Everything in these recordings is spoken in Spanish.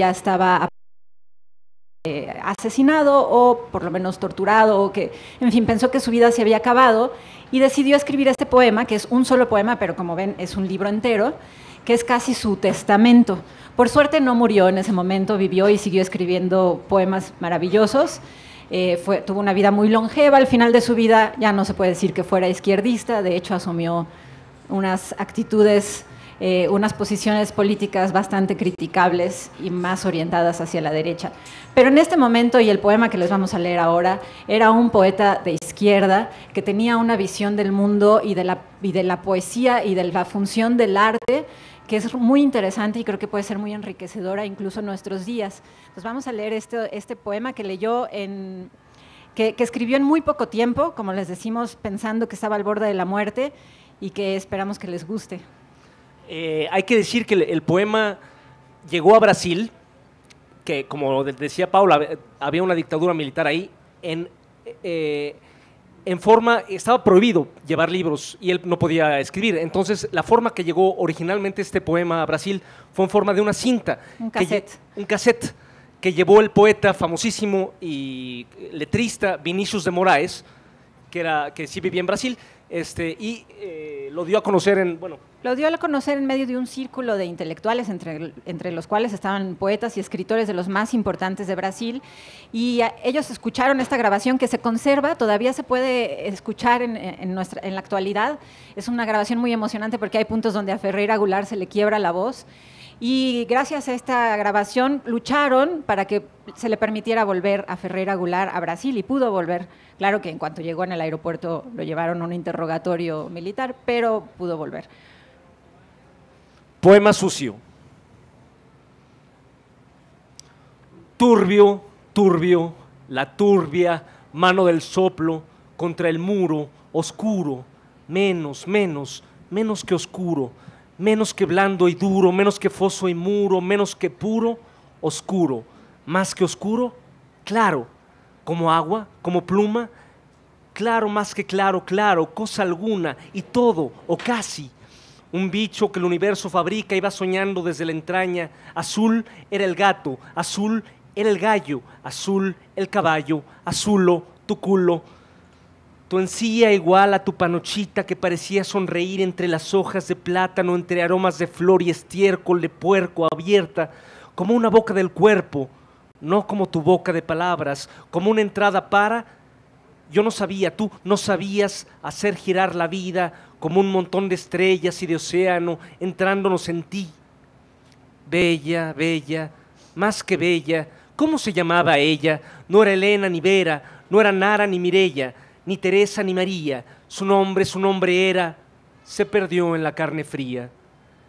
ya estaba asesinado o por lo menos torturado, o que, en fin, pensó que su vida se había acabado y decidió escribir este poema, que es un solo poema, pero como ven es un libro entero, que es casi su testamento. Por suerte no murió en ese momento, vivió y siguió escribiendo poemas maravillosos. Tuvo una vida muy longeva. Al final de su vida ya no se puede decir que fuera izquierdista, de hecho asumió unas actitudes, unas posiciones políticas bastante criticables y más orientadas hacia la derecha. Pero en este momento, y el poema que les vamos a leer ahora, era un poeta de izquierda que tenía una visión del mundo y de la poesía y de la función del arte que es muy interesante y creo que puede ser muy enriquecedora incluso en nuestros días. Entonces vamos a leer este poema que leyó que escribió en muy poco tiempo, como les decimos, pensando que estaba al borde de la muerte y que esperamos que les guste. Hay que decir que el poema llegó a Brasil, que como decía Paula, había una dictadura militar ahí, estaba prohibido llevar libros y él no podía escribir. Entonces, la forma que llegó originalmente este poema a Brasil fue en forma de una cinta. Un cassette. Un cassette que llevó el poeta famosísimo y letrista Vinícius de Moraes, que sí vivía en Brasil, lo dio a conocer Lo dio a conocer en medio de un círculo de intelectuales, entre los cuales estaban poetas y escritores de los más importantes de Brasil, y ellos escucharon esta grabación que se conserva, todavía se puede escuchar en la actualidad. Es una grabación muy emocionante porque hay puntos donde a Ferreira Goulart se le quiebra la voz, y gracias a esta grabación lucharon para que se le permitiera volver a Ferreira Goulart a Brasil, y pudo volver. Claro que en cuanto llegó en el aeropuerto lo llevaron a un interrogatorio militar, pero pudo volver. Poema sucio. Turbio, turbio, la turbia mano del soplo contra el muro, oscuro, menos, menos, menos que oscuro, menos que blando y duro, menos que foso y muro, menos que puro, oscuro, más que oscuro, claro, como agua, como pluma, claro más que claro, claro, cosa alguna, y todo, o casi. Un bicho que el universo fabrica y va soñando desde la entraña. Azul era el gato, azul era el gallo, azul el caballo, azulo tu culo. Tu encía igual a tu panochita que parecía sonreír entre las hojas de plátano, entre aromas de flor y estiércol de puerco abierta, como una boca del cuerpo, no como tu boca de palabras, como una entrada para... Yo no sabía, tú no sabías hacer girar la vida como un montón de estrellas y de océano entrándonos en ti. Bella, bella, más que bella, ¿cómo se llamaba ella? No era Elena ni Vera, no era Nara ni Mireya, ni Teresa ni María. Su nombre era... Se perdió en la carne fría.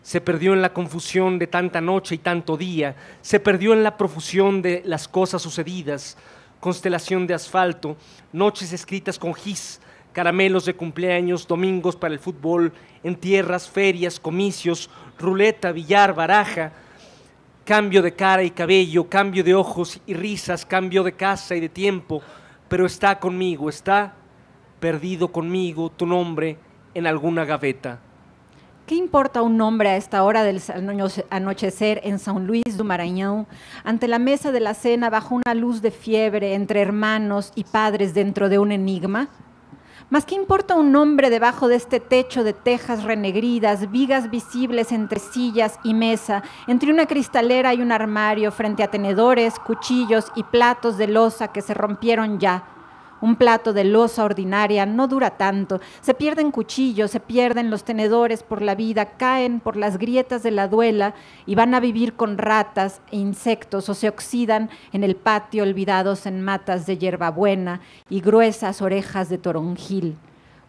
Se perdió en la confusión de tanta noche y tanto día. Se perdió en la profusión de las cosas sucedidas. Constelación de asfalto, noches escritas con gis, caramelos de cumpleaños, domingos para el fútbol, entierras, ferias, comicios, ruleta, billar, baraja, cambio de cara y cabello, cambio de ojos y risas, cambio de casa y de tiempo, pero está conmigo, está perdido conmigo tu nombre en alguna gaveta. ¿Qué importa un nombre a esta hora del anochecer en São Luís do Maranhão, ante la mesa de la cena bajo una luz de fiebre, entre hermanos y padres dentro de un enigma? ¿Más qué importa un nombre debajo de este techo de tejas renegridas, vigas visibles entre sillas y mesa, entre una cristalera y un armario, frente a tenedores, cuchillos y platos de loza que se rompieron ya? Un plato de loza ordinaria no dura tanto, se pierden cuchillos, se pierden los tenedores por la vida, caen por las grietas de la duela y van a vivir con ratas e insectos o se oxidan en el patio olvidados en matas de hierbabuena y gruesas orejas de toronjil.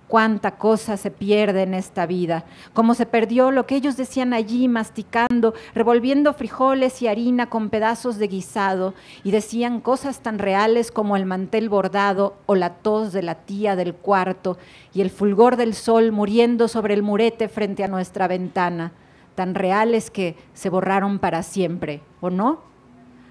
Cuánta cosa se pierde en esta vida, como se perdió lo que ellos decían allí masticando, revolviendo frijoles y harina con pedazos de guisado, y decían cosas tan reales como el mantel bordado o la tos de la tía del cuarto y el fulgor del sol muriendo sobre el murete frente a nuestra ventana, tan reales que se borraron para siempre, ¿o no?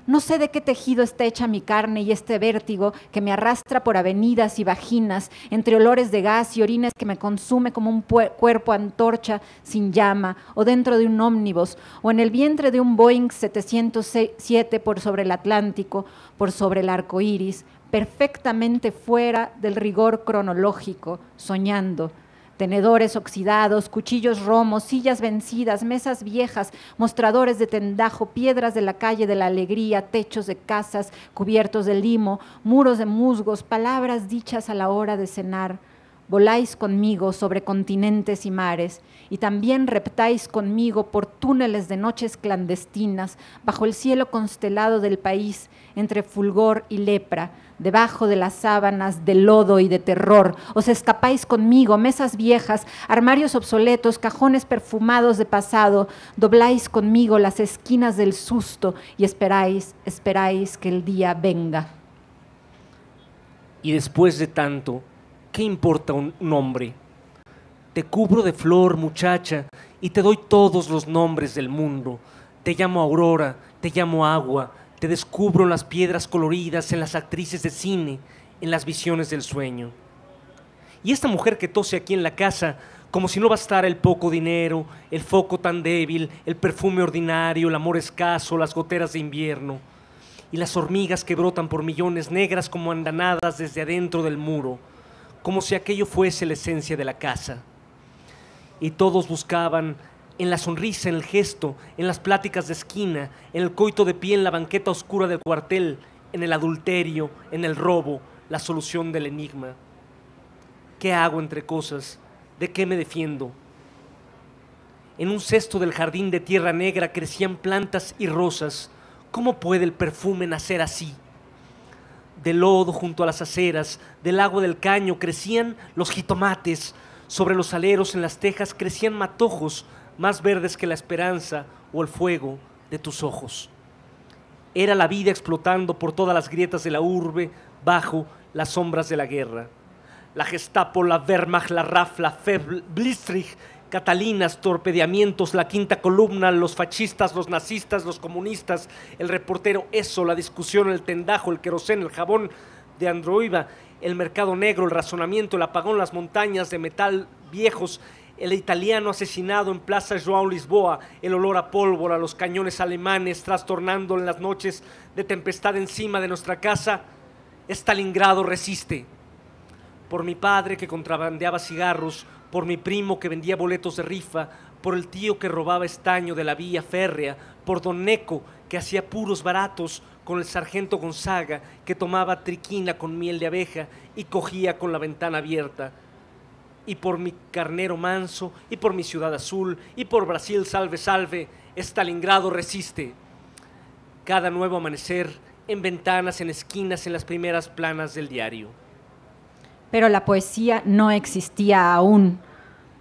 No sé de qué tejido está hecha mi carne y este vértigo que me arrastra por avenidas y vaginas, entre olores de gas y orines que me consume como un cuerpo antorcha sin llama, o dentro de un ómnibus, o en el vientre de un Boeing 707 por sobre el Atlántico, por sobre el arco iris, perfectamente fuera del rigor cronológico, soñando. Tenedores oxidados, cuchillos romos, sillas vencidas, mesas viejas, mostradores de tendajo, piedras de la calle de la alegría, techos de casas cubiertos de limo, muros de musgos, palabras dichas a la hora de cenar. Voláis conmigo sobre continentes y mares, y también reptáis conmigo por túneles de noches clandestinas, bajo el cielo constelado del país, entre fulgor y lepra, debajo de las sábanas de lodo y de terror. Os escapáis conmigo, mesas viejas, armarios obsoletos, cajones perfumados de pasado, dobláis conmigo las esquinas del susto y esperáis que el día venga. Y después de tanto, ¿qué importa un nombre? Te cubro de flor, muchacha, y te doy todos los nombres del mundo. Te llamo aurora, te llamo agua, te descubro en las piedras coloridas, en las actrices de cine, en las visiones del sueño. Y esta mujer que tose aquí en la casa, como si no bastara el poco dinero, el foco tan débil, el perfume ordinario, el amor escaso, las goteras de invierno, y las hormigas que brotan por millones negras como andanadas desde adentro del muro, como si aquello fuese la esencia de la casa. Y todos buscaban en la sonrisa, en el gesto, en las pláticas de esquina, en el coito de pie en la banqueta oscura del cuartel, en el adulterio, en el robo, la solución del enigma. ¿Qué hago entre cosas? ¿De qué me defiendo? En un cesto del jardín de tierra negra crecían plantas y rosas. ¿Cómo puede el perfume nacer así? Del lodo junto a las aceras, del agua del caño crecían los jitomates. Sobre los aleros en las tejas crecían matojos, más verdes que la esperanza o el fuego de tus ojos. Era la vida explotando por todas las grietas de la urbe, bajo las sombras de la guerra. La Gestapo, la Wehrmacht, la RAF, la FEB, Blitzkrieg, Catalinas, torpedeamientos, la quinta columna, los fascistas, los nazistas, los comunistas, el reportero, eso, la discusión, el tendajo, el querosén, el jabón de Androiva, el mercado negro, el razonamiento, el apagón, las montañas de metal viejos, el italiano asesinado en Plaza João Lisboa, el olor a pólvora, los cañones alemanes trastornando en las noches de tempestad encima de nuestra casa. Stalingrado resiste. Por mi padre que contrabandeaba cigarros, por mi primo que vendía boletos de rifa, por el tío que robaba estaño de la vía férrea, por don Neco que hacía puros baratos, con el sargento Gonzaga que tomaba triquina con miel de abeja y cogía con la ventana abierta, y por mi carnero manso, y por mi ciudad azul, y por Brasil salve salve, Stalingrado resiste. Cada nuevo amanecer, en ventanas, en esquinas, en las primeras planas del diario. Pero la poesía no existía aún.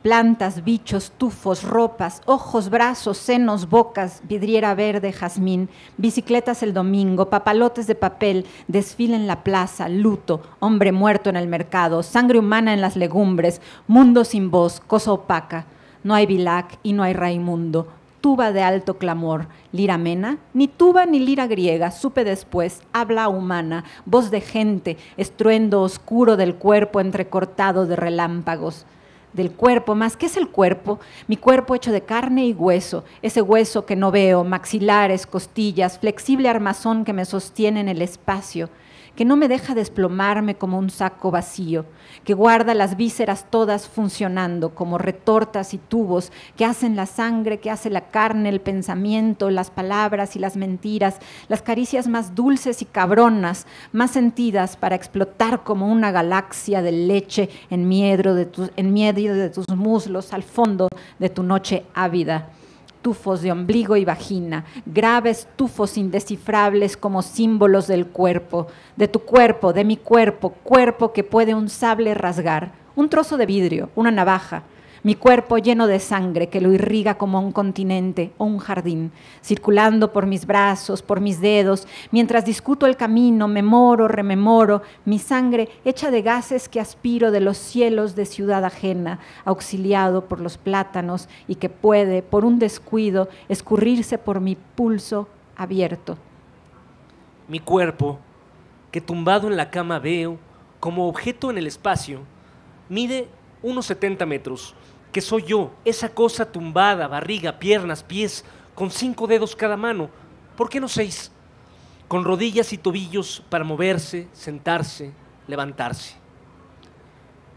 Plantas, bichos, tufos, ropas, ojos, brazos, senos, bocas, vidriera verde, jazmín, bicicletas el domingo, papalotes de papel, desfile en la plaza, luto, hombre muerto en el mercado, sangre humana en las legumbres, mundo sin voz, cosa opaca. No hay Bilac y no hay Raimundo, tuba de alto clamor, lira mena, ni tuba ni lira griega, supe después, habla humana, voz de gente, estruendo oscuro del cuerpo entrecortado de relámpagos. Del cuerpo, más, ¿qué es el cuerpo? Mi cuerpo hecho de carne y hueso, ese hueso que no veo, maxilares, costillas, flexible armazón que me sostiene en el espacio, que no me deja desplomarme como un saco vacío, que guarda las vísceras todas funcionando como retortas y tubos, que hacen la sangre, que hace la carne, el pensamiento, las palabras y las mentiras, las caricias más dulces y cabronas, más sentidas para explotar como una galaxia de leche en medio de tus muslos, al fondo de tu noche ávida. Tufos de ombligo y vagina, graves tufos indescifrables como símbolos del cuerpo, de tu cuerpo, de mi cuerpo, cuerpo que puede un sable rasgar, un trozo de vidrio, una navaja, mi cuerpo lleno de sangre que lo irriga como un continente o un jardín, circulando por mis brazos, por mis dedos, mientras discuto el camino, memoro, rememoro, mi sangre hecha de gases que aspiro de los cielos de ciudad ajena, auxiliado por los plátanos y que puede, por un descuido, escurrirse por mi pulso abierto. mi cuerpo, que tumbado en la cama veo como objeto en el espacio, mide unos 70 metros, que soy yo, esa cosa tumbada, barriga, piernas, pies, con 5 dedos cada mano, ¿por qué no 6? Con rodillas y tobillos para moverse, sentarse, levantarse.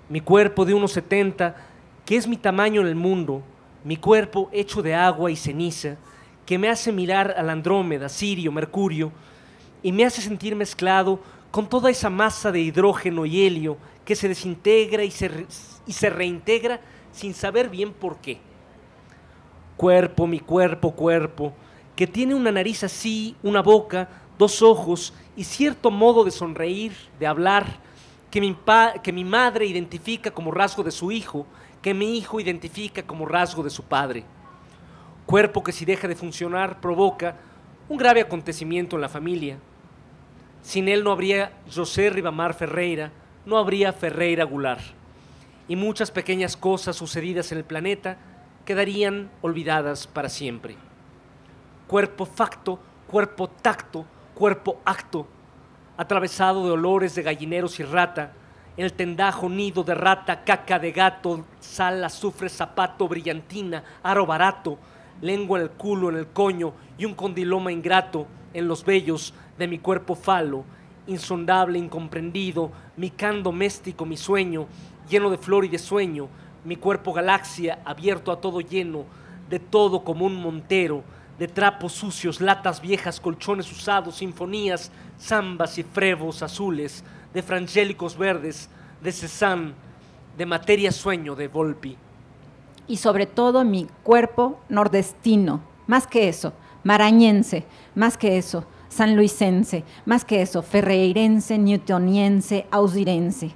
Mi cuerpo de unos 70, que es mi tamaño en el mundo, mi cuerpo hecho de agua y ceniza, que me hace mirar a la Andrómeda, Sirio, Mercurio, y me hace sentir mezclado con toda esa masa de hidrógeno y helio que se desintegra y se reintegra sin saber bien por qué. Cuerpo, mi cuerpo, que tiene una nariz así, una boca, 2 ojos y cierto modo de sonreír, de hablar, que mi madre identifica como rasgo de su hijo, que mi hijo identifica como rasgo de su padre. Cuerpo que si deja de funcionar provoca un grave acontecimiento en la familia. Sin él no habría José Ribamar Ferreira, no habría Ferreira Goulart. Y muchas pequeñas cosas sucedidas en el planeta quedarían olvidadas para siempre. Cuerpo facto, cuerpo tacto, cuerpo acto, atravesado de olores de gallineros y rata, en el tendajo nido de rata, caca de gato, sal, azufre, zapato, brillantina, aro barato, lengua en el culo, en el coño y un condiloma ingrato en los vellos de mi cuerpo falo, insondable, incomprendido, mi can doméstico, mi sueño, lleno de flor y de sueño, mi cuerpo galaxia, abierto a todo lleno, de todo como un montero, de trapos sucios, latas viejas, colchones usados, sinfonías, zambas y frevos azules, de frangélicos verdes, de Cézanne, de materia sueño de Volpi. Y sobre todo mi cuerpo nordestino, más que eso, marañense, más que eso, sanluisense, más que eso, ferreirense, newtoniense, ausirense.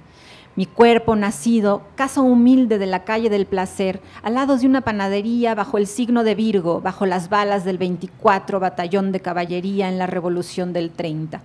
Mi cuerpo nacido, casa humilde de la calle del Placer, al lado de una panadería bajo el signo de Virgo, bajo las balas del 24 Batallón de Caballería en la Revolución del 30.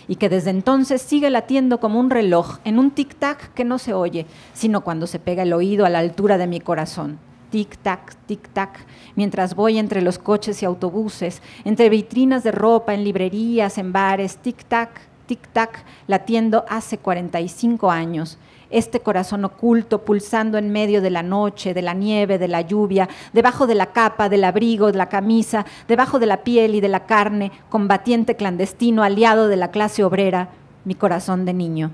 Y que desde entonces sigue latiendo como un reloj en un tic-tac que no se oye, sino cuando se pega el oído a la altura de mi corazón. Tic-tac, tic-tac, mientras voy entre los coches y autobuses, entre vitrinas de ropa, en librerías, en bares, tic-tac, tic-tac, latiendo hace 45 años. Este corazón oculto pulsando en medio de la noche, de la nieve, de la lluvia, debajo de la capa, del abrigo, de la camisa, debajo de la piel y de la carne, combatiente clandestino, aliado de la clase obrera, mi corazón de niño.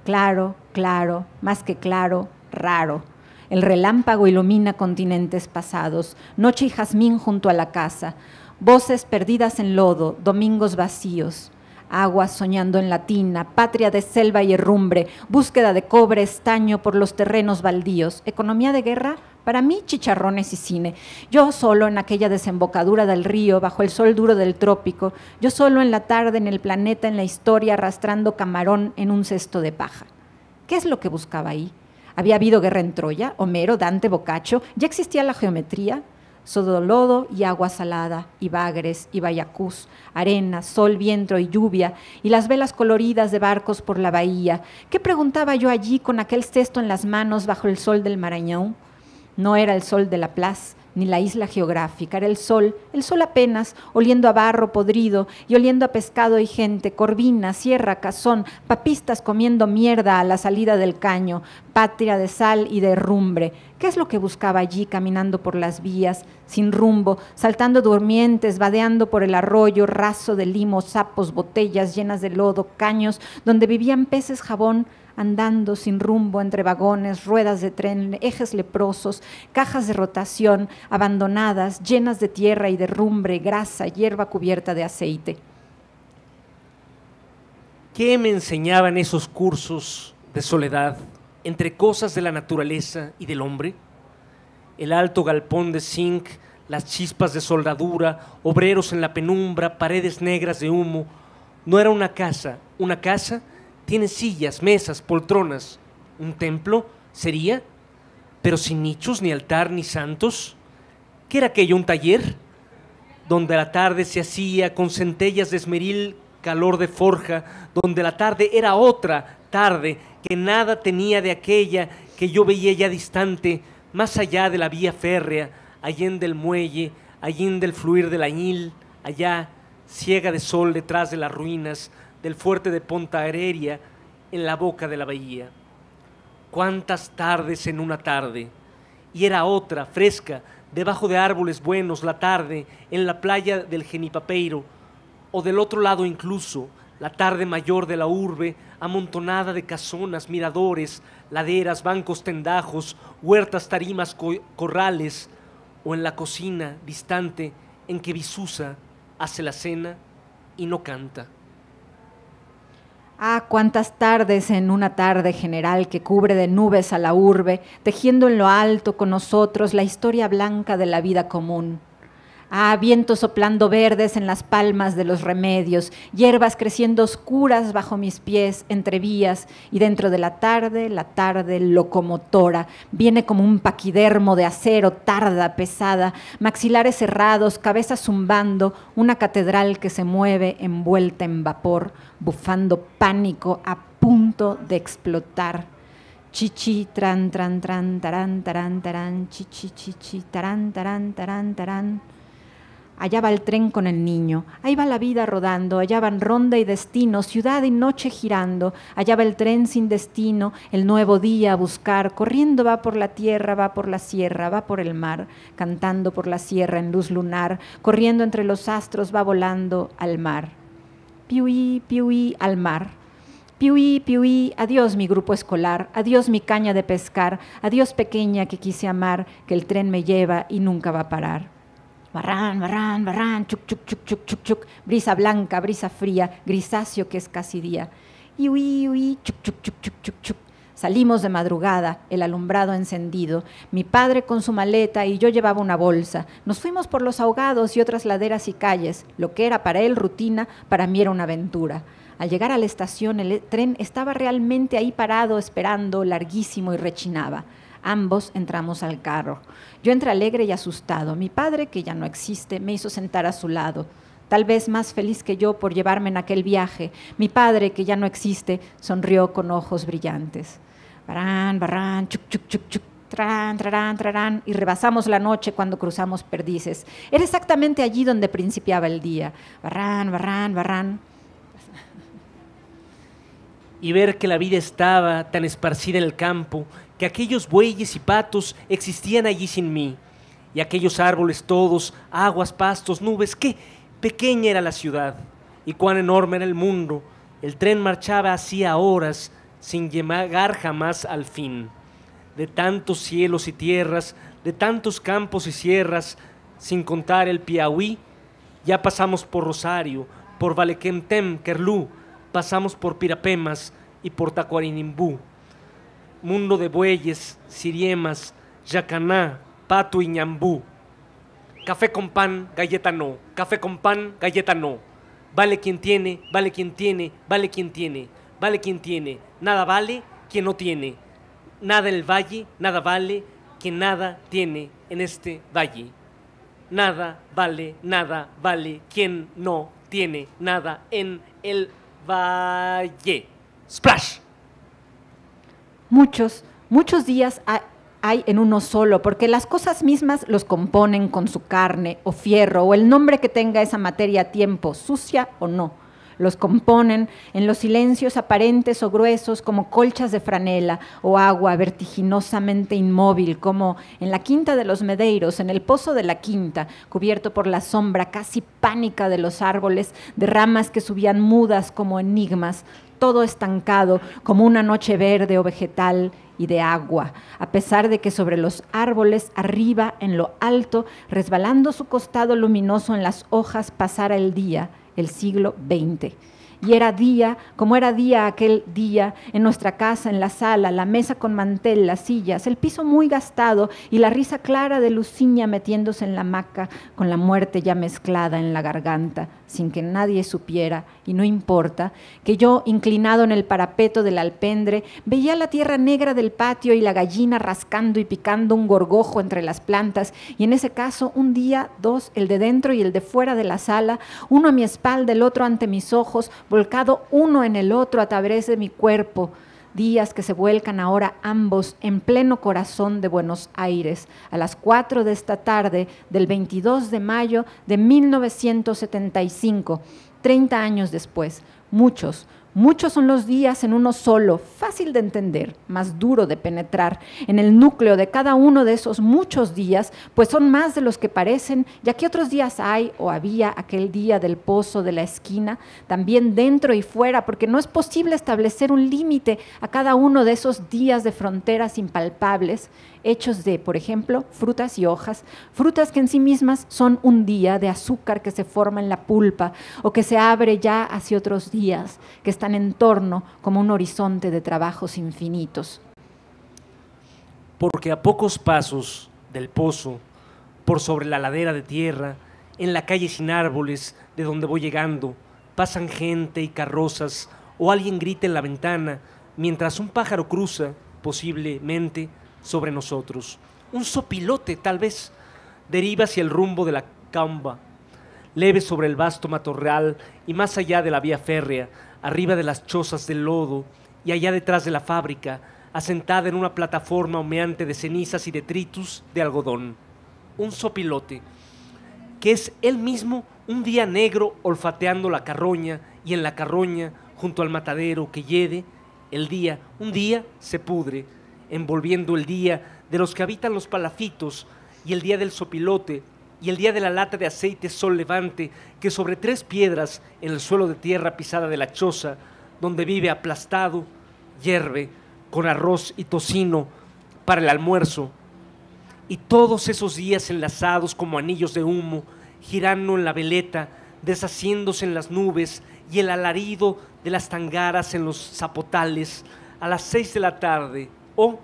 Claro, claro, más que claro, raro. El relámpago ilumina continentes pasados, noche y jazmín junto a la casa, voces perdidas en lodo, domingos vacíos. Aguas soñando en la tina, patria de selva y herrumbre, búsqueda de cobre, estaño por los terrenos baldíos, economía de guerra, para mí chicharrones y cine. Yo solo en aquella desembocadura del río, bajo el sol duro del trópico, yo solo en la tarde en el planeta, en la historia, arrastrando camarón en un cesto de paja. ¿Qué es lo que buscaba ahí? ¿Había habido guerra en Troya? ¿Homero, Dante, Boccaccio? ¿Ya existía la geometría? Sodolodo y agua salada, y bagres y bayacús, arena, sol, viento y lluvia, y las velas coloridas de barcos por la bahía. ¿Qué preguntaba yo allí con aquel cesto en las manos bajo el sol del Marañón? No era el sol de la Place, ni la isla geográfica, era el sol apenas, oliendo a barro podrido y oliendo a pescado y gente, corvina, sierra, cazón, papistas comiendo mierda a la salida del caño, patria de sal y de herrumbre. ¿Qué es lo que buscaba allí caminando por las vías, sin rumbo, saltando durmientes, vadeando por el arroyo, raso de limos, sapos, botellas llenas de lodo, caños, donde vivían peces jabón, andando sin rumbo entre vagones, ruedas de tren, ejes leprosos, cajas de rotación, abandonadas, llenas de tierra y derrumbre, grasa, hierba cubierta de aceite? ¿Qué me enseñaban esos cursos de soledad entre cosas de la naturaleza y del hombre? El alto galpón de zinc, las chispas de soldadura, obreros en la penumbra, paredes negras de humo. No era una casa tiene sillas, mesas, poltronas. ¿Un templo sería? Pero sin nichos, ni altar, ni santos. ¿Qué era aquello, un taller? Donde la tarde se hacía con centellas de esmeril, calor de forja, donde la tarde era otra tarde que nada tenía de aquella que yo veía ya distante, más allá de la vía férrea, allende el muelle, allende el fluir del añil, allá, ciega de sol detrás de las ruinas del fuerte de Ponta Aérea en la boca de la bahía. Cuántas tardes en una tarde, y era otra, fresca, debajo de árboles buenos, la tarde en la playa del Genipapeiro, o del otro lado incluso, la tarde mayor de la urbe, amontonada de casonas, miradores, laderas, bancos, tendajos, huertas, tarimas, corrales, o en la cocina distante en que Visusa hace la cena y no canta. Ah, cuántas tardes en una tarde general que cubre de nubes a la urbe, tejiendo en lo alto con nosotros la historia blanca de la vida común. Ah, vientos soplando verdes en las palmas de los remedios, hierbas creciendo oscuras bajo mis pies, entre vías, y dentro de la tarde locomotora, viene como un paquidermo de acero, tarda, pesada, maxilares cerrados, cabeza zumbando, una catedral que se mueve envuelta en vapor, bufando pánico a punto de explotar. Chichi, tran, tran, tran, tarán, tarán, tarán, chichi, chichi, tarán, tarán, tarán, tarán. Allá va el tren con el niño, ahí va la vida rodando, allá van ronda y destino, ciudad y noche girando, allá va el tren sin destino, el nuevo día a buscar, corriendo va por la tierra, va por la sierra, va por el mar, cantando por la sierra en luz lunar, corriendo entre los astros, va volando al mar. Piuí, piuí, al mar. Piuí, piuí, adiós mi grupo escolar, adiós mi caña de pescar, adiós pequeña que quise amar, que el tren me lleva y nunca va a parar. Barrán, barrán, barrán, chuc, chuc, chuc, chuc, chuc, chuc, brisa blanca, brisa fría, grisáceo que es casi día. Iui, chuc, chuc, chuc, chuc, chuc, chuc. Salimos de madrugada, el alumbrado encendido, mi padre con su maleta y yo llevaba una bolsa. Nos fuimos por los ahogados y otras laderas y calles. Lo que era para él rutina, para mí era una aventura. Al llegar a la estación, el tren estaba realmente ahí parado, esperando, larguísimo, y rechinaba. Ambos entramos al carro. Yo entré alegre y asustado. Mi padre, que ya no existe, me hizo sentar a su lado. Tal vez más feliz que yo por llevarme en aquel viaje. Mi padre, que ya no existe, sonrió con ojos brillantes. Barán, barrán, chuc, chuc, chuc, chuc. Trarán, trarán, trarán, y rebasamos la noche cuando cruzamos perdices. Era exactamente allí donde principiaba el día. Barrán, barrán, barrán. Y ver que la vida estaba tan esparcida en el campo, que aquellos bueyes y patos existían allí sin mí, y aquellos árboles todos, aguas, pastos, nubes, qué pequeña era la ciudad, y cuán enorme era el mundo. El tren marchaba hacía horas, sin llegar jamás al fin. De tantos cielos y tierras, de tantos campos y sierras, sin contar el Piauí, ya pasamos por Rosario, por Valequemtem, Kerlú, pasamos por Pirapemas y por Tacuarinimbú. Mundo de bueyes, siriemas, yacaná, pato y ñambú. Café con pan, galleta no. Café con pan, galleta no. Vale quien tiene, vale quien tiene, vale quien tiene, vale quien tiene. Nada vale quien no tiene. Nada en el valle, nada vale quien nada tiene en este valle. Nada vale quien no tiene nada en el valle. Splash. Muchos días hay en uno solo, porque las cosas mismas los componen con su carne o fierro o el nombre que tenga esa materia a tiempo, sucia o no. Los componen en los silencios aparentes o gruesos como colchas de franela o agua vertiginosamente inmóvil, como en la Quinta de los Medeiros, en el pozo de la Quinta, cubierto por la sombra casi pánica de los árboles, de ramas que subían mudas como enigmas, todo estancado como una noche verde o vegetal y de agua, a pesar de que sobre los árboles, arriba, en lo alto, resbalando su costado luminoso en las hojas, pasara el día, el siglo XX. Y era día, como era día aquel día, en nuestra casa, en la sala, la mesa con mantel, las sillas, el piso muy gastado y la risa clara de Luciña metiéndose en la hamaca con la muerte ya mezclada en la garganta, sin que nadie supiera, y no importa, que yo, inclinado en el parapeto del alpendre, veía la tierra negra del patio y la gallina rascando y picando un gorgojo entre las plantas, y en ese caso, un día, dos, el de dentro y el de fuera de la sala, uno a mi espalda, el otro ante mis ojos, volcado uno en el otro a través de mi cuerpo, días que se vuelcan ahora ambos en pleno corazón de Buenos Aires, a las 4 de esta tarde del 22 de mayo de 1975, 30 años después. Muchos son los días en uno solo, fácil de entender, más duro de penetrar, en el núcleo de cada uno de esos muchos días, pues son más de los que parecen, ya que otros días hay o había aquel día del pozo de la esquina, también dentro y fuera, porque no es posible establecer un límite a cada uno de esos días de fronteras impalpables, hechos de, por ejemplo, frutas y hojas, frutas que en sí mismas son un día de azúcar que se forma en la pulpa o que se abre ya hacia otros días, que están en torno como un horizonte de trabajos infinitos. Porque a pocos pasos del pozo, por sobre la ladera de tierra, en la calle sin árboles de donde voy llegando, pasan gente y carrozas o alguien grita en la ventana mientras un pájaro cruza, posiblemente, sobre nosotros. Un sopilote, tal vez, deriva hacia el rumbo de la Camba, leve sobre el vasto matorral y más allá de la vía férrea, arriba de las chozas del lodo y allá detrás de la fábrica, asentada en una plataforma humeante de cenizas y detritus de algodón. Un sopilote, que es él mismo un día negro olfateando la carroña y en la carroña, junto al matadero que hiede, el día, un día se pudre, envolviendo el día de los que habitan los palafitos y el día del sopilote y el día de la lata de aceite sol levante que sobre 3 piedras en el suelo de tierra pisada de la choza, donde vive aplastado, hierve con arroz y tocino para el almuerzo. Y todos esos días enlazados como anillos de humo, girando en la veleta, deshaciéndose en las nubes y el alarido de las tangaras en los zapotales a las 6 de la tarde, o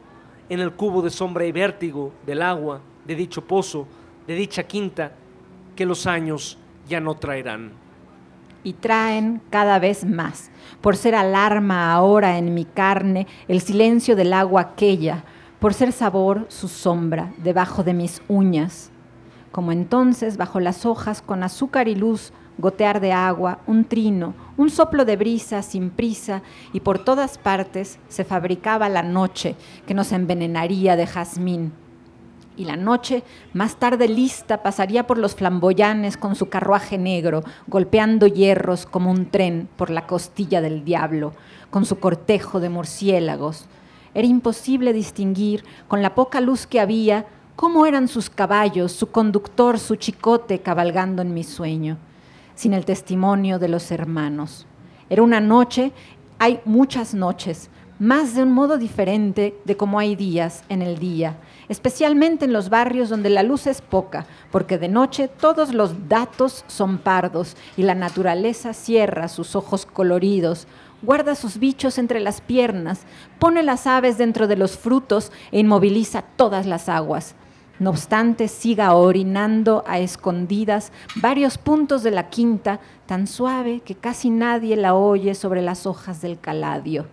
en el cubo de sombra y vértigo del agua de dicho pozo, de dicha quinta, que los años ya no traerán. Y traen cada vez más, por ser alarma ahora en mi carne el silencio del agua aquella, por ser sabor su sombra debajo de mis uñas. Como entonces, bajo las hojas, con azúcar y luz, gotear de agua, un trino, un soplo de brisa sin prisa, y por todas partes se fabricaba la noche que nos envenenaría de jazmín. Y la noche, más tarde lista, pasaría por los flamboyanes con su carruaje negro, golpeando hierros como un tren por la costilla del diablo, con su cortejo de murciélagos. Era imposible distinguir, con la poca luz que había, cómo eran sus caballos, su conductor, su chicote cabalgando en mi sueño, sin el testimonio de los hermanos. Era una noche, hay muchas noches, más de un modo diferente de como hay días en el día, especialmente en los barrios donde la luz es poca, porque de noche todos los datos son pardos y la naturaleza cierra sus ojos coloridos, guarda sus bichos entre las piernas, pone las aves dentro de los frutos e inmoviliza todas las aguas. No obstante, siga orinando a escondidas varios puntos de la quinta, tan suave que casi nadie la oye sobre las hojas del caladio.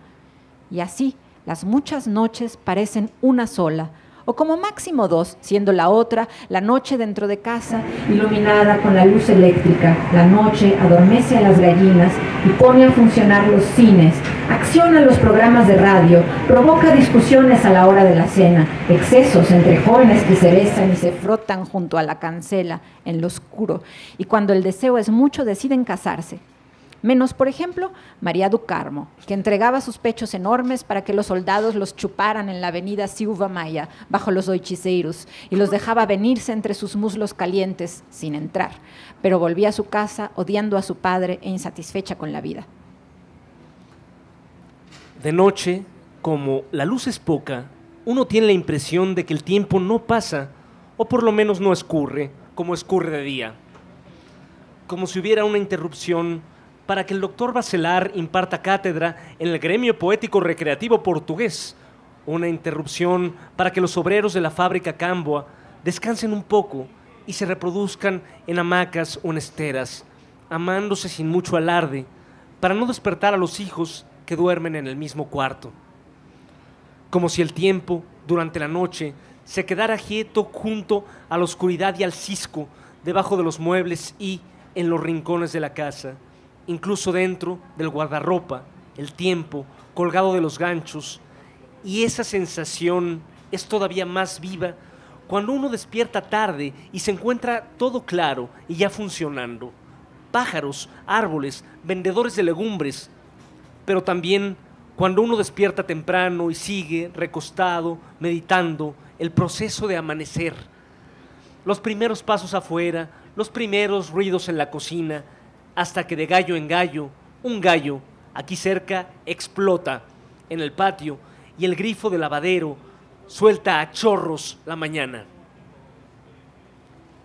Y así, las muchas noches parecen una sola, o como máximo 2, siendo la otra la noche dentro de casa, iluminada con la luz eléctrica. La noche adormece a las gallinas y pone a funcionar los cines, acciona los programas de radio, provoca discusiones a la hora de la cena, excesos entre jóvenes que se besan y se frotan junto a la cancela en lo oscuro, y cuando el deseo es mucho deciden casarse. Menos, por ejemplo, María do Carmo, que entregaba sus pechos enormes para que los soldados los chuparan en la avenida Silva Maia, bajo los oichiceiros, y los dejaba venirse entre sus muslos calientes sin entrar, pero volvía a su casa odiando a su padre e insatisfecha con la vida. De noche, como la luz es poca, uno tiene la impresión de que el tiempo no pasa, o por lo menos no escurre, como escurre de día. Como si hubiera una interrupción para que el doctor Bachelard imparta cátedra en el gremio poético recreativo portugués, una interrupción para que los obreros de la fábrica Camboa descansen un poco y se reproduzcan en hamacas o en esteras, amándose sin mucho alarde, para no despertar a los hijos que duermen en el mismo cuarto. Como si el tiempo, durante la noche, se quedara quieto junto a la oscuridad y al cisco, debajo de los muebles y en los rincones de la casa, incluso dentro del guardarropa el tiempo, colgado de los ganchos, y esa sensación es todavía más viva cuando uno despierta tarde y se encuentra todo claro y ya funcionando. Pájaros, árboles, vendedores de legumbres, pero también cuando uno despierta temprano y sigue recostado, meditando el proceso de amanecer. Los primeros pasos afuera, los primeros ruidos en la cocina, hasta que de gallo en gallo, un gallo aquí cerca explota en el patio y el grifo del lavadero suelta a chorros la mañana.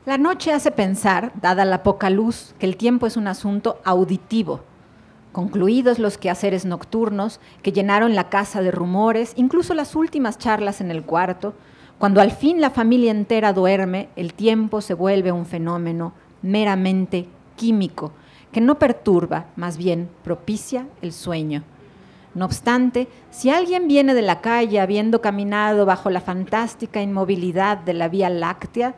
La noche hace pensar, dada la poca luz, que el tiempo es un asunto auditivo. Concluidos los quehaceres nocturnos que llenaron la casa de rumores, incluso las últimas charlas en el cuarto, cuando al fin la familia entera duerme, el tiempo se vuelve un fenómeno meramente químico, que no perturba, más bien propicia el sueño. No obstante, si alguien viene de la calle habiendo caminado bajo la fantástica inmovilidad de la Vía Láctea,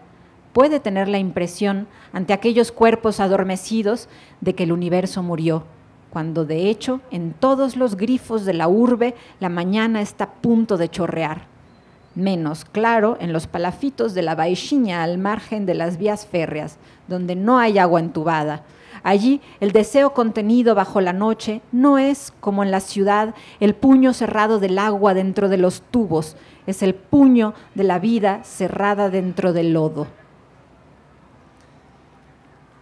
puede tener la impresión, ante aquellos cuerpos adormecidos, de que el universo murió, cuando de hecho en todos los grifos de la urbe la mañana está a punto de chorrear. Menos claro en los palafitos de la Baixinha al margen de las vías férreas, donde no hay agua entubada. Allí el deseo contenido bajo la noche no es, como en la ciudad, el puño cerrado del agua dentro de los tubos, es el puño de la vida cerrada dentro del lodo.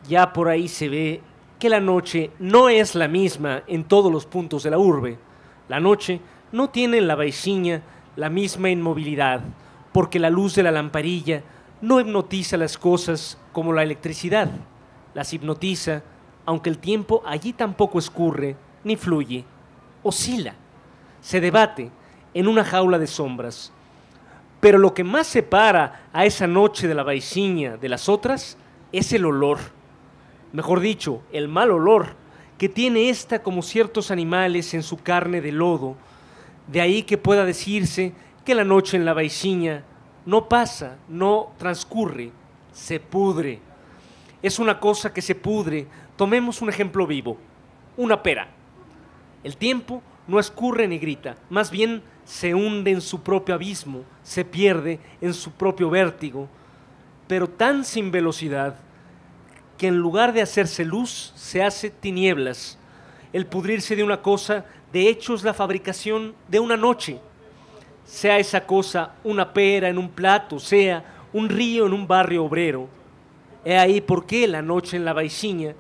Ya por ahí se ve que la noche no es la misma en todos los puntos de la urbe. La noche no tiene en la Baixinha la misma inmovilidad, porque la luz de la lamparilla no hipnotiza las cosas como la electricidad. Las hipnotiza, aunque el tiempo allí tampoco escurre ni fluye, oscila, se debate en una jaula de sombras. Pero lo que más separa a esa noche de la Baixinha de las otras es el olor. Mejor dicho, el mal olor que tiene esta como ciertos animales en su carne de lodo. De ahí que pueda decirse que la noche en la Baixinha no pasa, no transcurre, se pudre. Es una cosa que se pudre. Tomemos un ejemplo vivo, una pera. El tiempo no escurre ni grita, más bien se hunde en su propio abismo, se pierde en su propio vértigo, pero tan sin velocidad que en lugar de hacerse luz, se hace tinieblas. El pudrirse de una cosa, de hecho, es la fabricación de una noche. Sea esa cosa una pera en un plato, sea un río en un barrio obrero. He ahí por qué la noche en la Baixinha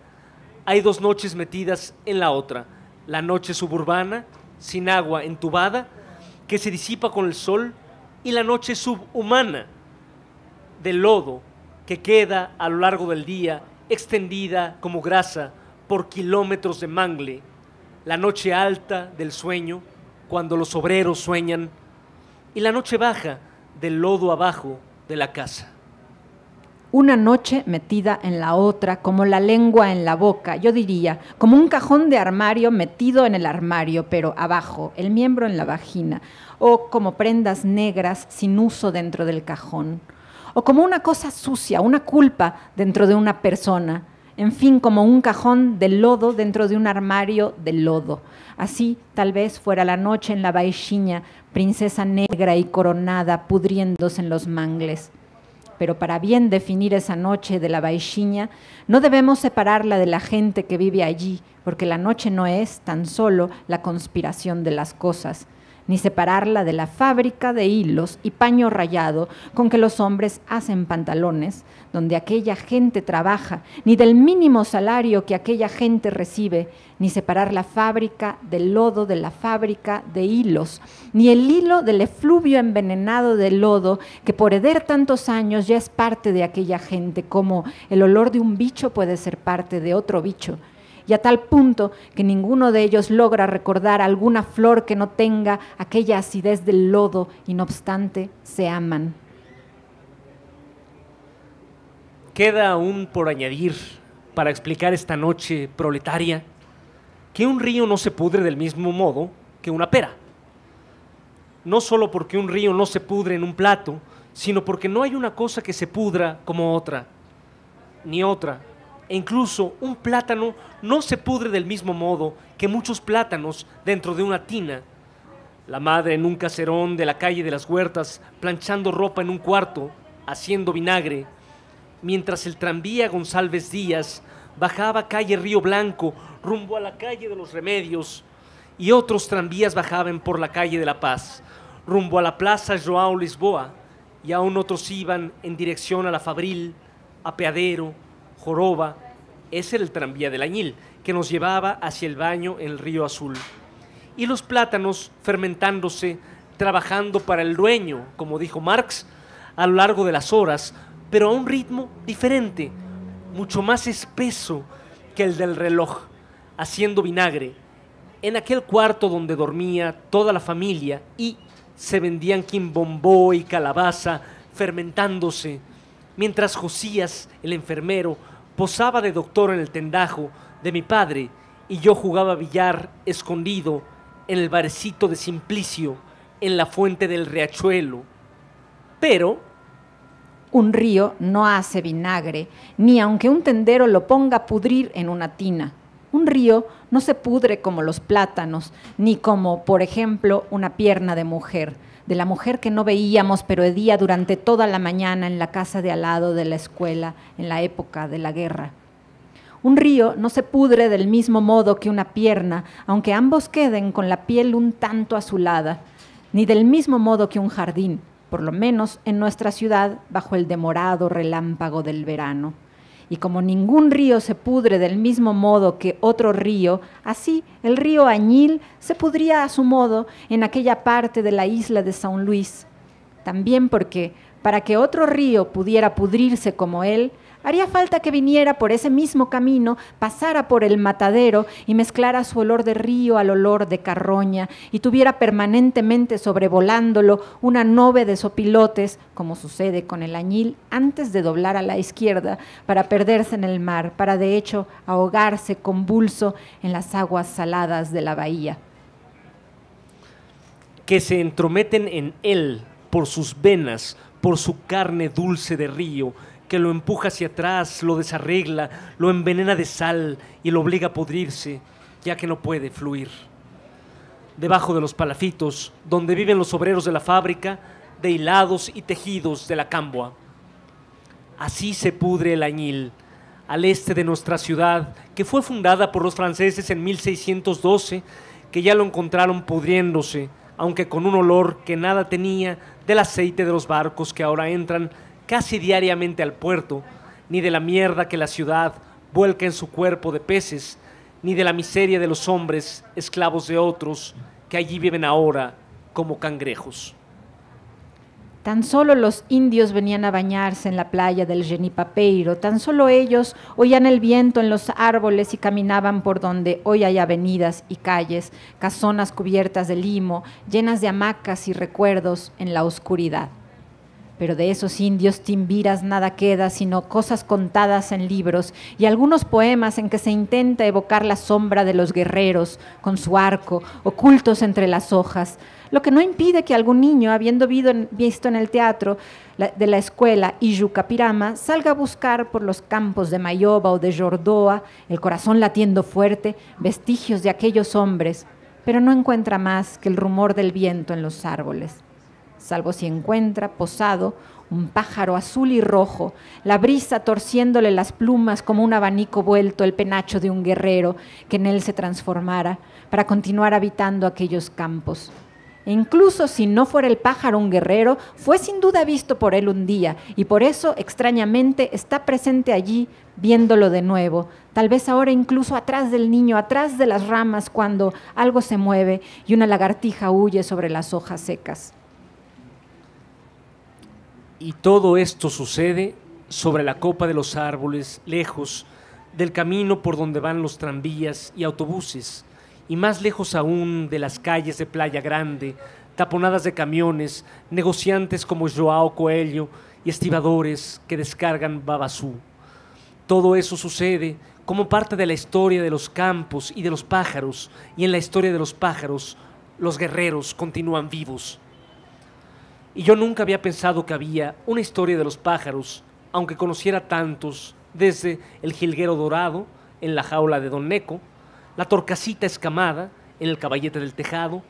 hay dos noches metidas en la otra. La noche suburbana, sin agua entubada, que se disipa con el sol, y la noche subhumana, del lodo, que queda a lo largo del día extendida como grasa por kilómetros de mangle, la noche alta del sueño, cuando los obreros sueñan, y la noche baja del lodo abajo de la casa. Una noche metida en la otra, como la lengua en la boca, yo diría, como un cajón de armario metido en el armario, pero abajo, el miembro en la vagina, o como prendas negras sin uso dentro del cajón, o como una cosa sucia, una culpa dentro de una persona, en fin, como un cajón de lodo dentro de un armario de lodo. Así tal vez fuera la noche en la Baixinha, princesa negra y coronada, pudriéndose en los mangles. Pero para bien definir esa noche de la Baixinha, no debemos separarla de la gente que vive allí, porque la noche no es tan solo la conspiración de las cosas, ni separarla de la fábrica de hilos y paño rayado con que los hombres hacen pantalones, donde aquella gente trabaja, ni del mínimo salario que aquella gente recibe, ni separar la fábrica del lodo de la fábrica de hilos, ni el hilo del efluvio envenenado del lodo que por heder tantos años ya es parte de aquella gente, como el olor de un bicho puede ser parte de otro bicho, y a tal punto que ninguno de ellos logra recordar alguna flor que no tenga aquella acidez del lodo y no obstante se aman. Queda aún por añadir, para explicar esta noche proletaria, que un río no se pudre del mismo modo que una pera. No solo porque un río no se pudre en un plato, sino porque no hay una cosa que se pudra como otra, ni otra e incluso un plátano no se pudre del mismo modo que muchos plátanos dentro de una tina. La madre en un caserón de la calle de las Huertas, planchando ropa en un cuarto, haciendo vinagre, mientras el tranvía González Díaz bajaba calle Río Blanco rumbo a la calle de los Remedios, y otros tranvías bajaban por la calle de la Paz, rumbo a la plaza João Lisboa, y aún otros iban en dirección a la Fabril, Apeadero, Joroba. Ese era el tranvía del Añil, que nos llevaba hacia el baño en el Río Azul. Y los plátanos fermentándose, trabajando para el dueño, como dijo Marx, a lo largo de las horas, pero a un ritmo diferente, mucho más espeso que el del reloj, haciendo vinagre, en aquel cuarto donde dormía toda la familia y se vendían quimbombó y calabaza fermentándose, mientras Josías, el enfermero, posaba de doctor en el tendajo de mi padre y yo jugaba billar escondido en el barecito de Simplicio, en la fuente del riachuelo. Pero un río no hace vinagre, ni aunque un tendero lo ponga a pudrir en una tina. Un río no se pudre como los plátanos, ni como, por ejemplo, una pierna de la mujer que no veíamos pero hedía durante toda la mañana en la casa de al lado de la escuela en la época de la guerra. Un río no se pudre del mismo modo que una pierna, aunque ambos queden con la piel un tanto azulada, ni del mismo modo que un jardín, por lo menos en nuestra ciudad bajo el demorado relámpago del verano. Y como ningún río se pudre del mismo modo que otro río, así el río Añil se pudría a su modo en aquella parte de la isla de São Luís. También porque, para que otro río pudiera pudrirse como él, haría falta que viniera por ese mismo camino, pasara por el matadero y mezclara su olor de río al olor de carroña y tuviera permanentemente sobrevolándolo una nube de sopilotes, como sucede con el Añil, antes de doblar a la izquierda para perderse en el mar, para de hecho ahogarse convulso en las aguas saladas de la bahía. Que se entrometen en él por sus venas, por su carne dulce de río, que lo empuja hacia atrás, lo desarregla, lo envenena de sal y lo obliga a pudrirse, ya que no puede fluir. Debajo de los palafitos, donde viven los obreros de la fábrica, de hilados y tejidos de la Cambua. Así se pudre el Añil, al este de nuestra ciudad, que fue fundada por los franceses en 1612, que ya lo encontraron pudriéndose, aunque con un olor que nada tenía del aceite de los barcos que ahora entran casi diariamente al puerto, ni de la mierda que la ciudad vuelca en su cuerpo de peces, ni de la miseria de los hombres, esclavos de otros, que allí viven ahora como cangrejos. Tan solo los indios venían a bañarse en la playa del Genipapeiro, tan solo ellos oían el viento en los árboles y caminaban por donde hoy hay avenidas y calles, casonas cubiertas de limo, llenas de hamacas y recuerdos en la oscuridad. Pero de esos indios timbiras nada queda, sino cosas contadas en libros y algunos poemas en que se intenta evocar la sombra de los guerreros con su arco, ocultos entre las hojas, lo que no impide que algún niño, habiendo visto en el teatro de la escuela Iyucapirama, salga a buscar por los campos de Mayoba o de Jordoa, el corazón latiendo fuerte, vestigios de aquellos hombres, pero no encuentra más que el rumor del viento en los árboles. Salvo si encuentra posado un pájaro azul y rojo, la brisa torciéndole las plumas como un abanico vuelto el penacho de un guerrero que en él se transformara para continuar habitando aquellos campos. E incluso si no fuera el pájaro un guerrero, fue sin duda visto por él un día y por eso extrañamente está presente allí viéndolo de nuevo, tal vez ahora incluso atrás del niño, atrás de las ramas cuando algo se mueve y una lagartija huye sobre las hojas secas. Y todo esto sucede sobre la copa de los árboles, lejos del camino por donde van los tranvías y autobuses, y más lejos aún de las calles de Playa Grande, taponadas de camiones, negociantes como João Coelho y estibadores que descargan babasú. Todo eso sucede como parte de la historia de los campos y de los pájaros, y en la historia de los pájaros, los guerreros continúan vivos. Y yo nunca había pensado que había una historia de los pájaros, aunque conociera tantos desde el jilguero dorado en la jaula de Don Neco, la torcasita escamada en el caballete del tejado,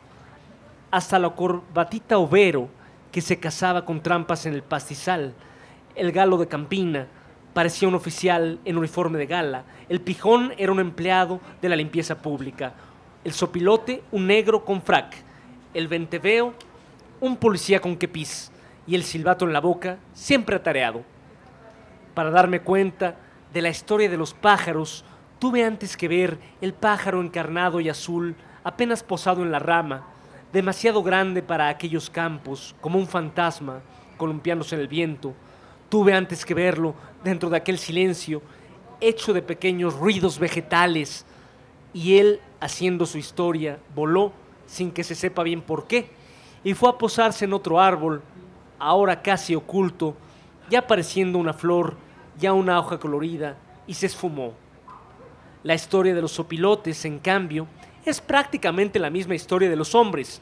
hasta la corbatita overo que se casaba con trampas en el pastizal, el galo de Campina parecía un oficial en uniforme de gala, el pijón era un empleado de la limpieza pública, el sopilote un negro con frac, el venteveo un policía con kepis y el silbato en la boca siempre atareado. Para darme cuenta de la historia de los pájaros, tuve antes que ver el pájaro encarnado y azul apenas posado en la rama, demasiado grande para aquellos campos, como un fantasma columpiándose en el viento. Tuve antes que verlo dentro de aquel silencio, hecho de pequeños ruidos vegetales, y él, haciendo su historia, voló sin que se sepa bien por qué, y fue a posarse en otro árbol, ahora casi oculto, ya pareciendo una flor, ya una hoja colorida, y se esfumó. La historia de los sopilotes, en cambio, es prácticamente la misma historia de los hombres,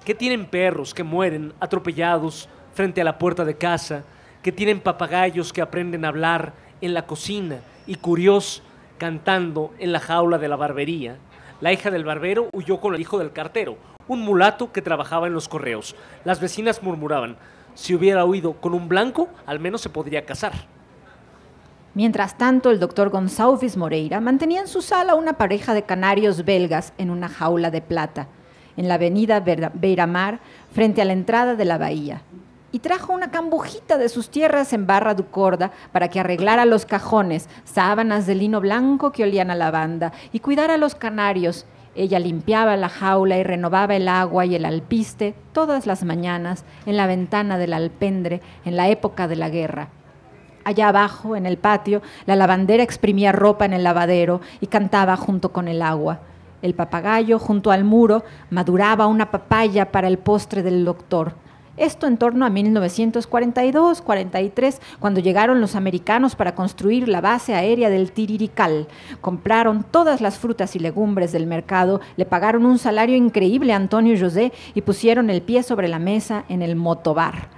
que tienen perros que mueren atropellados frente a la puerta de casa, que tienen papagayos que aprenden a hablar en la cocina y curios cantando en la jaula de la barbería. La hija del barbero huyó con el hijo del cartero, un mulato que trabajaba en los correos. Las vecinas murmuraban, si hubiera huido con un blanco, al menos se podría casar. Mientras tanto, el doctor Gonçalves Moreira mantenía en su sala una pareja de canarios belgas en una jaula de plata, en la avenida Beira-Mar, frente a la entrada de la bahía. Y trajo una cambujita de sus tierras en Barra do Corda para que arreglara los cajones, sábanas de lino blanco que olían a lavanda, y cuidara a los canarios. Ella limpiaba la jaula y renovaba el agua y el alpiste todas las mañanas en la ventana del alpendre en la época de la guerra. Allá abajo, en el patio, la lavandera exprimía ropa en el lavadero y cantaba junto con el agua. El papagayo, junto al muro, maduraba una papaya para el postre del doctor. Esto en torno a 1942-43, cuando llegaron los americanos para construir la base aérea del Tirirical. Compraron todas las frutas y legumbres del mercado, le pagaron un salario increíble a Antonio José y pusieron el pie sobre la mesa en el motobar.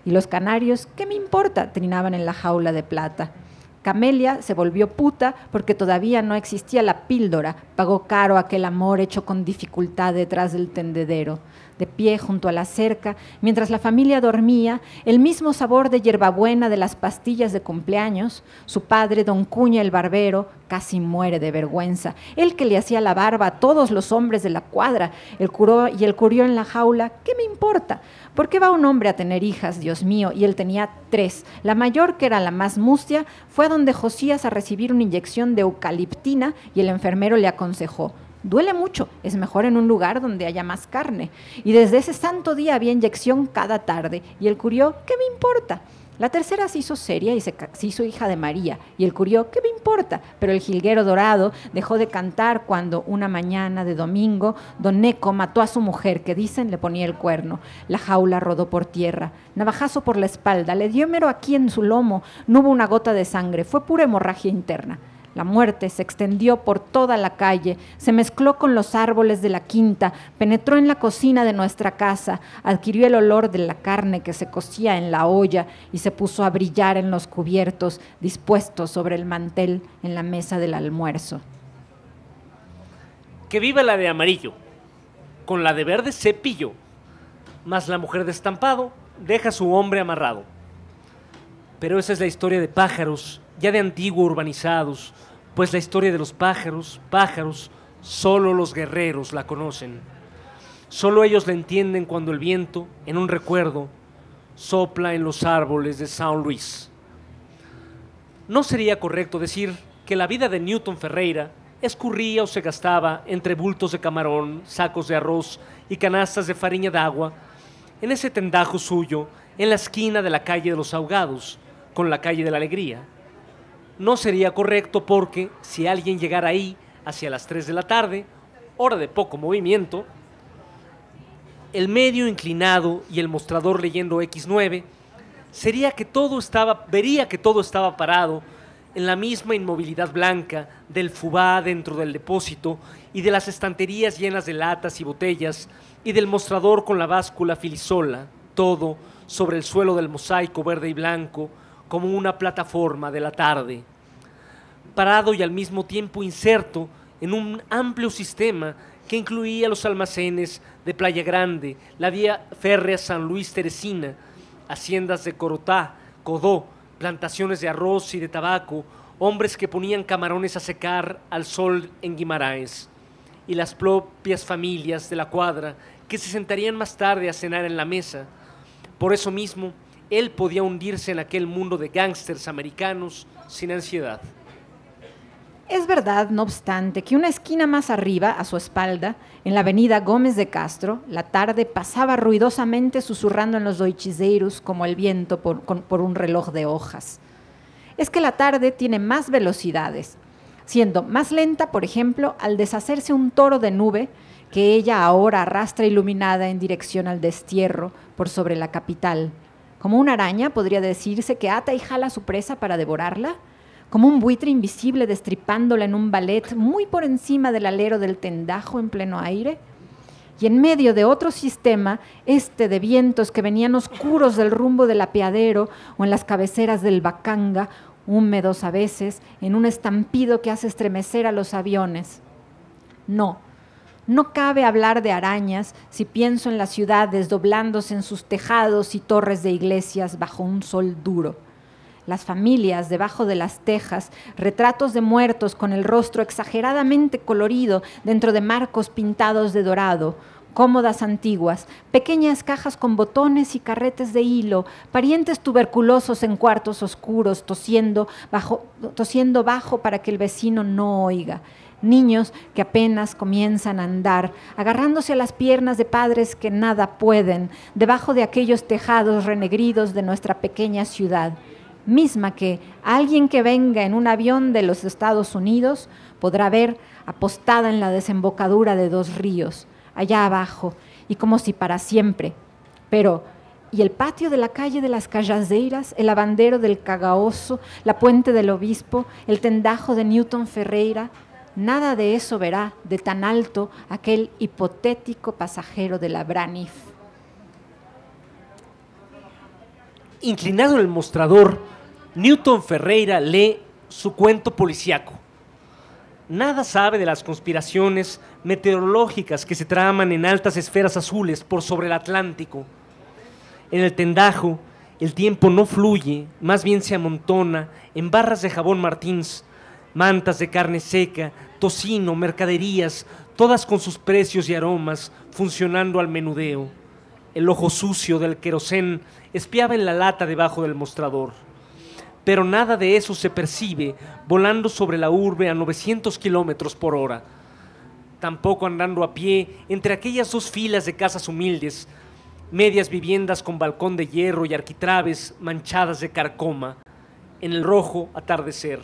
Y los canarios, ¿qué me importa?, trinaban en la jaula de plata. Camelia se volvió puta porque todavía no existía la píldora. Pagó caro aquel amor hecho con dificultad detrás del tendedero. De pie junto a la cerca, mientras la familia dormía, el mismo sabor de hierbabuena de las pastillas de cumpleaños, su padre, don Cuña el barbero, casi muere de vergüenza. Él que le hacía la barba a todos los hombres de la cuadra, el curió en la jaula, ¿qué me importa? ¿Por qué va un hombre a tener hijas, Dios mío? Y él tenía 3. La mayor, que era la más mustia, fue a donde Josías a recibir una inyección de eucaliptina y el enfermero le aconsejó: duele mucho, es mejor en un lugar donde haya más carne. Y desde ese santo día había inyección cada tarde. Y el curió, ¿qué me importa? La tercera se hizo seria y se hizo hija de María. Y el curió, ¿qué me importa? Pero el jilguero dorado dejó de cantar cuando una mañana de domingo don Neco mató a su mujer, que dicen le ponía el cuerno. La jaula rodó por tierra, navajazo por la espalda, le dio mero aquí en su lomo. No hubo una gota de sangre, fue pura hemorragia interna. La muerte se extendió por toda la calle, se mezcló con los árboles de la quinta, penetró en la cocina de nuestra casa, adquirió el olor de la carne que se cocía en la olla y se puso a brillar en los cubiertos dispuestos sobre el mantel en la mesa del almuerzo. Que viva la de amarillo, con la de verde cepillo, mas la mujer de estampado deja a su hombre amarrado. Pero esa es la historia de pájaros, ya de antiguo urbanizados, pues la historia de los pájaros, solo los guerreros la conocen. Solo ellos la entienden cuando el viento, en un recuerdo, sopla en los árboles de São Luís. No sería correcto decir que la vida de Newton Ferreira escurría o se gastaba entre bultos de camarón, sacos de arroz y canastas de farina d'agua, en ese tendajo suyo, en la esquina de la calle de los Ahogados, con la calle de la Alegría. No sería correcto porque si alguien llegara ahí hacia las 3 de la tarde, hora de poco movimiento, el medio inclinado y el mostrador leyendo X9, vería que todo estaba parado en la misma inmovilidad blanca del fubá dentro del depósito y de las estanterías llenas de latas y botellas y del mostrador con la báscula filisola, todo sobre el suelo del mosaico verde y blanco como una plataforma de la tarde. parado y al mismo tiempo inserto en un amplio sistema que incluía los almacenes de Playa Grande, la vía férrea San Luis-Teresina, haciendas de Corotá, Codó, plantaciones de arroz y de tabaco, hombres que ponían camarones a secar al sol en Guimarães, y las propias familias de la cuadra que se sentarían más tarde a cenar en la mesa. Por eso mismo, él podía hundirse en aquel mundo de gángsters americanos sin ansiedad. Es verdad, no obstante, que una esquina más arriba, a su espalda, en la avenida Gómez de Castro, la tarde pasaba ruidosamente susurrando en los doichizeiros como el viento por un reloj de hojas. Es que la tarde tiene más velocidades, siendo más lenta, por ejemplo, al deshacerse un toro de nube que ella ahora arrastra iluminada en dirección al destierro por sobre la capital. Como una araña, podría decirse que ata y jala a su presa para devorarla, como un buitre invisible destripándola en un ballet muy por encima del alero del tendajo en pleno aire. Y en medio de otro sistema, de vientos que venían oscuros del rumbo del apeadero o en las cabeceras del Bacanga, húmedos a veces, en un estampido que hace estremecer a los aviones. No cabe hablar de arañas si pienso en las ciudades doblándose en sus tejados y torres de iglesias bajo un sol duro. Las familias debajo de las tejas, retratos de muertos con el rostro exageradamente colorido dentro de marcos pintados de dorado, cómodas antiguas, pequeñas cajas con botones y carretes de hilo, parientes tuberculosos en cuartos oscuros, tosiendo bajo para que el vecino no oiga. Niños que apenas comienzan a andar, agarrándose a las piernas de padres que nada pueden, debajo de aquellos tejados renegridos de nuestra pequeña ciudad, misma que alguien que venga en un avión de los Estados Unidos podrá ver apostada en la desembocadura de dos ríos, allá abajo, y como si para siempre. Pero, ¿y el patio de la calle de las Cajazeiras, el lavandero del Cagaoso, la puente del Obispo, el tendajo de Newton Ferreira? Nada de eso verá de tan alto aquel hipotético pasajero de la Braniff. Inclinado en el mostrador, Newton Ferreira lee su cuento policíaco. Nada sabe de las conspiraciones meteorológicas que se traman en altas esferas azules por sobre el Atlántico. En el tendajo, el tiempo no fluye, más bien se amontona en barras de jabón Martins, mantas de carne seca, tocino, mercaderías, todas con sus precios y aromas, funcionando al menudeo. El ojo sucio del querosén espiaba en la lata debajo del mostrador. Pero nada de eso se percibe volando sobre la urbe a 900 kilómetros por hora. Tampoco andando a pie entre aquellas dos filas de casas humildes, medias viviendas con balcón de hierro y arquitraves manchadas de carcoma, en el rojo atardecer.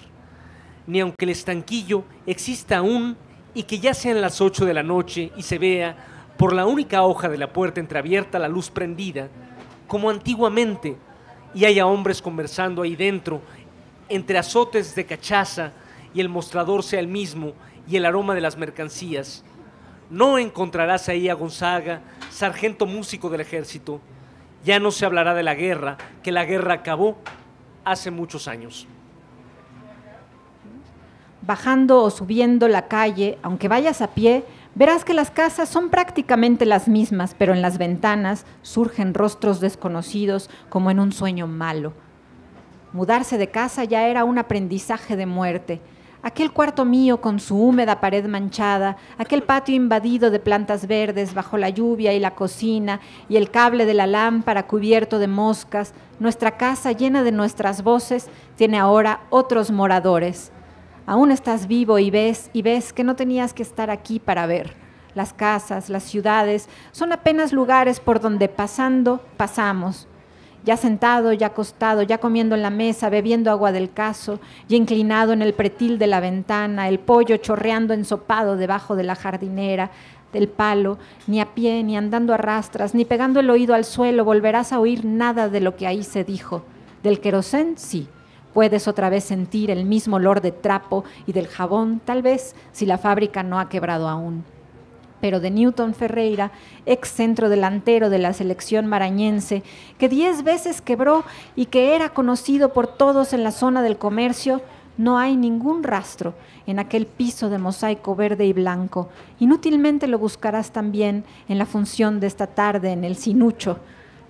Ni aunque el estanquillo exista aún y que ya sean las 8 de la noche y se vea por la única hoja de la puerta entreabierta la luz prendida, como antiguamente, y haya hombres conversando ahí dentro, entre azotes de cachaza, y el mostrador sea el mismo y el aroma de las mercancías. No encontrarás ahí a Gonzaga, sargento músico del ejército. Ya no se hablará de la guerra, que la guerra acabó hace muchos años. Bajando o subiendo la calle, aunque vayas a pie, verás que las casas son prácticamente las mismas, pero en las ventanas surgen rostros desconocidos como en un sueño malo. Mudarse de casa ya era un aprendizaje de muerte. Aquel cuarto mío con su húmeda pared manchada, aquel patio invadido de plantas verdes bajo la lluvia y la cocina y el cable de la lámpara cubierto de moscas, nuestra casa llena de nuestras voces, tiene ahora otros moradores. Aún estás vivo y ves que no tenías que estar aquí para ver. Las casas, las ciudades, son apenas lugares por donde pasamos. Ya sentado, ya acostado, ya comiendo en la mesa, bebiendo agua del cazo, ya inclinado en el pretil de la ventana, el pollo chorreando ensopado debajo de la jardinera, del palo, ni a pie, ni andando a rastras, ni pegando el oído al suelo, volverás a oír nada de lo que ahí se dijo. Del querosén, sí. Puedes otra vez sentir el mismo olor de trapo y del jabón, tal vez, si la fábrica no ha quebrado aún. Pero de Newton Ferreira, ex centro delantero de la selección marañense, que 10 veces quebró y que era conocido por todos en la zona del comercio, No hay ningún rastro en aquel piso de mosaico verde y blanco. Inútilmente lo buscarás también en la función de esta tarde en el Sinucho.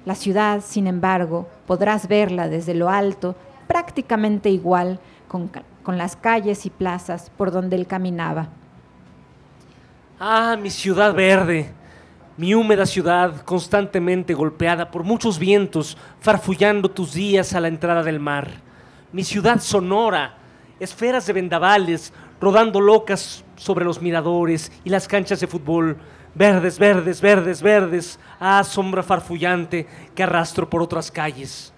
La ciudad, sin embargo, podrás verla desde lo alto, prácticamente igual, con las calles y plazas por donde él caminaba. Ah, mi ciudad verde, mi húmeda ciudad constantemente golpeada por muchos vientos, farfullando tus días a la entrada del mar. Mi ciudad sonora, esferas de vendavales rodando locas sobre los miradores y las canchas de fútbol, verdes, verdes, verdes, verdes, ah, sombra farfullante que arrastro por otras calles.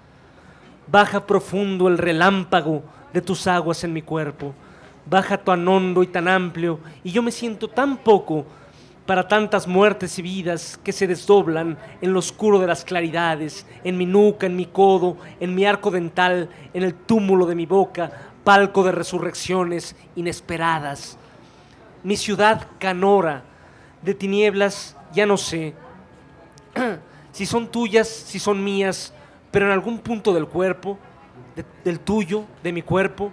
Baja profundo el relámpago de tus aguas en mi cuerpo, baja tan hondo y tan amplio, y yo me siento tan poco para tantas muertes y vidas que se desdoblan en lo oscuro de las claridades, en mi nuca, en mi codo, en mi arco dental, en el túmulo de mi boca, palco de resurrecciones inesperadas. Mi ciudad canora, de tinieblas, ya no sé si son tuyas, si son mías, pero en algún punto del cuerpo, del tuyo, de mi cuerpo,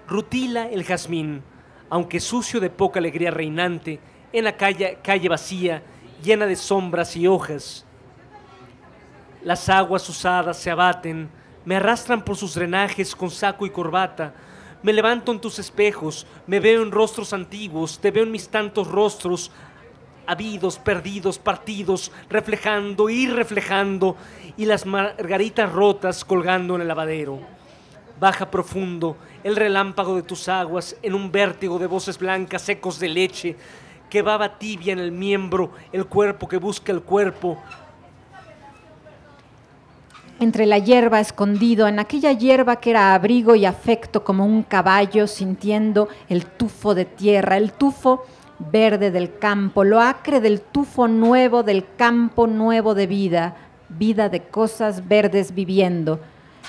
rutila el jazmín, aunque sucio de poca alegría reinante, en la calle vacía, llena de sombras y hojas. Las aguas usadas se abaten, me arrastran por sus drenajes con saco y corbata. Me levanto en tus espejos, me veo en rostros antiguos, te veo en mis tantos rostros, habidos, perdidos, partidos, reflejando y reflejando, y las margaritas rotas colgando en el lavadero. Baja profundo el relámpago de tus aguas en un vértigo de voces blancas, ecos de leche, que baba tibia en el miembro, el cuerpo que busca el cuerpo. Entre la hierba escondido, en aquella hierba que era abrigo y afecto como un caballo sintiendo el tufo de tierra, el tufo verde del campo, lo acre del tufo nuevo del campo nuevo de vida, vida de cosas verdes viviendo.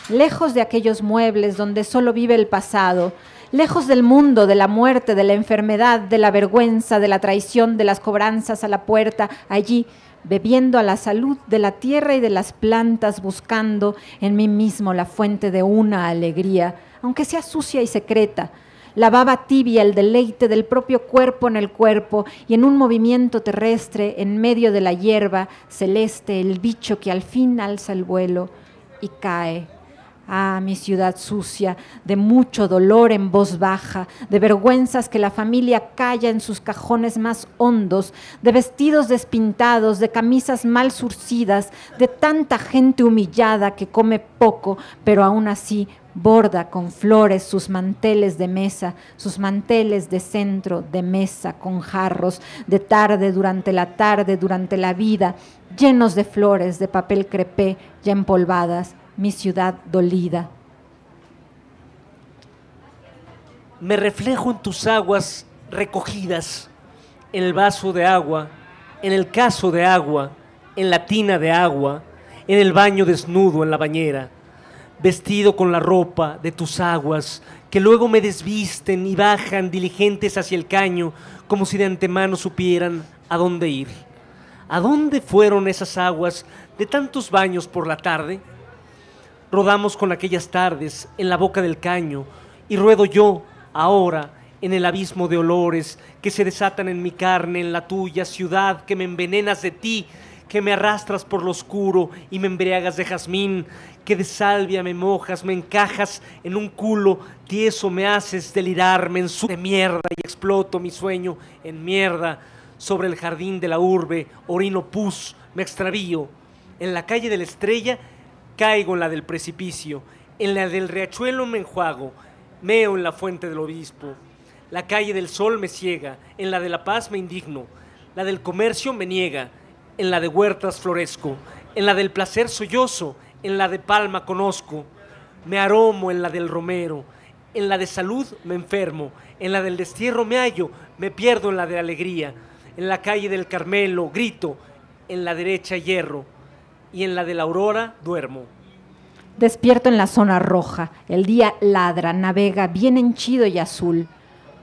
Lejos de aquellos muebles donde solo vive el pasado, lejos del mundo, de la muerte, de la enfermedad, de la vergüenza, de la traición, de las cobranzas a la puerta, allí, bebiendo a la salud de la tierra y de las plantas, buscando en mí mismo la fuente de una alegría, aunque sea sucia y secreta. La baba tibia, el deleite del propio cuerpo en el cuerpo, y en un movimiento terrestre, en medio de la hierba celeste, el bicho que al fin alza el vuelo y cae. Ah, mi ciudad sucia, de mucho dolor en voz baja, de vergüenzas que la familia calla en sus cajones más hondos, de vestidos despintados, de camisas mal surcidas, de tanta gente humillada que come poco, pero aún así borda con flores sus manteles de mesa, sus manteles de centro de mesa con jarros, de tarde, durante la vida, llenos de flores, de papel crepé ya empolvadas. Mi ciudad dolida. Me reflejo en tus aguas recogidas, en el vaso de agua, en el caso de agua, en la tina de agua, en el baño desnudo en la bañera, vestido con la ropa de tus aguas, que luego me desvisten y bajan diligentes hacia el caño, como si de antemano supieran a dónde ir. ¿A dónde fueron esas aguas de tantos baños por la tarde? Rodamos con aquellas tardes en la boca del caño y ruedo yo, ahora, en el abismo de olores que se desatan en mi carne, en la tuya, ciudad, que me envenenas de ti, que me arrastras por lo oscuro y me embriagas de jazmín, que de salvia me mojas, me encajas en un culo tieso, me haces delirarme en su de mierda y exploto mi sueño en mierda. Sobre el jardín de la urbe, orino pus, me extravío. En la calle de la Estrella, caigo en la del precipicio, en la del riachuelo me enjuago, meo en la fuente del obispo. La calle del Sol me ciega, en la de la Paz me indigno, la del comercio me niega, en la de Huertas florezco, en la del placer sollozo, en la de Palma conozco, me aromo en la del Romero, en la de salud me enfermo, en la del destierro me hallo, me pierdo en la de alegría, en la calle del Carmelo grito, en la derecha hierro, y en la de la aurora duermo. Despierto en la zona roja, el día ladra, navega bien henchido y azul.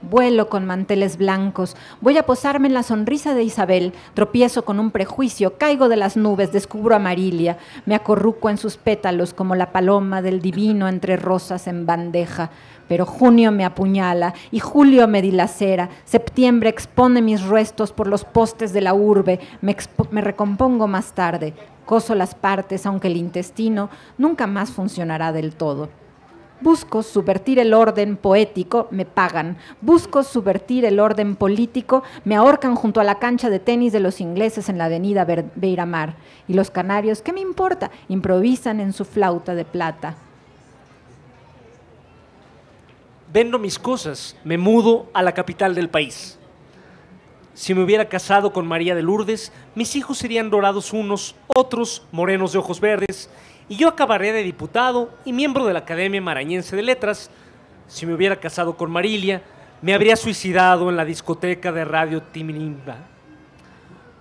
Vuelo con manteles blancos, voy a posarme en la sonrisa de Isabel, tropiezo con un prejuicio, caigo de las nubes, descubro a Marilia, me acorruco en sus pétalos como la paloma del divino entre rosas en bandeja. Pero junio me apuñala y julio me dilacera, septiembre expone mis restos por los postes de la urbe, me recompongo más tarde, coso las partes aunque el intestino nunca más funcionará del todo. Busco subvertir el orden poético, me pagan. Busco subvertir el orden político, me ahorcan junto a la cancha de tenis de los ingleses en la avenida Beiramar. Y los canarios, ¿qué me importa? Improvisan en su flauta de plata. Vendo mis cosas, me mudo a la capital del país. Si me hubiera casado con María de Lourdes, mis hijos serían dorados unos, otros morenos de ojos verdes, y yo acabaré de diputado y miembro de la Academia Marañense de Letras. Si me hubiera casado con Marilia, me habría suicidado en la discoteca de Radio Timinimba.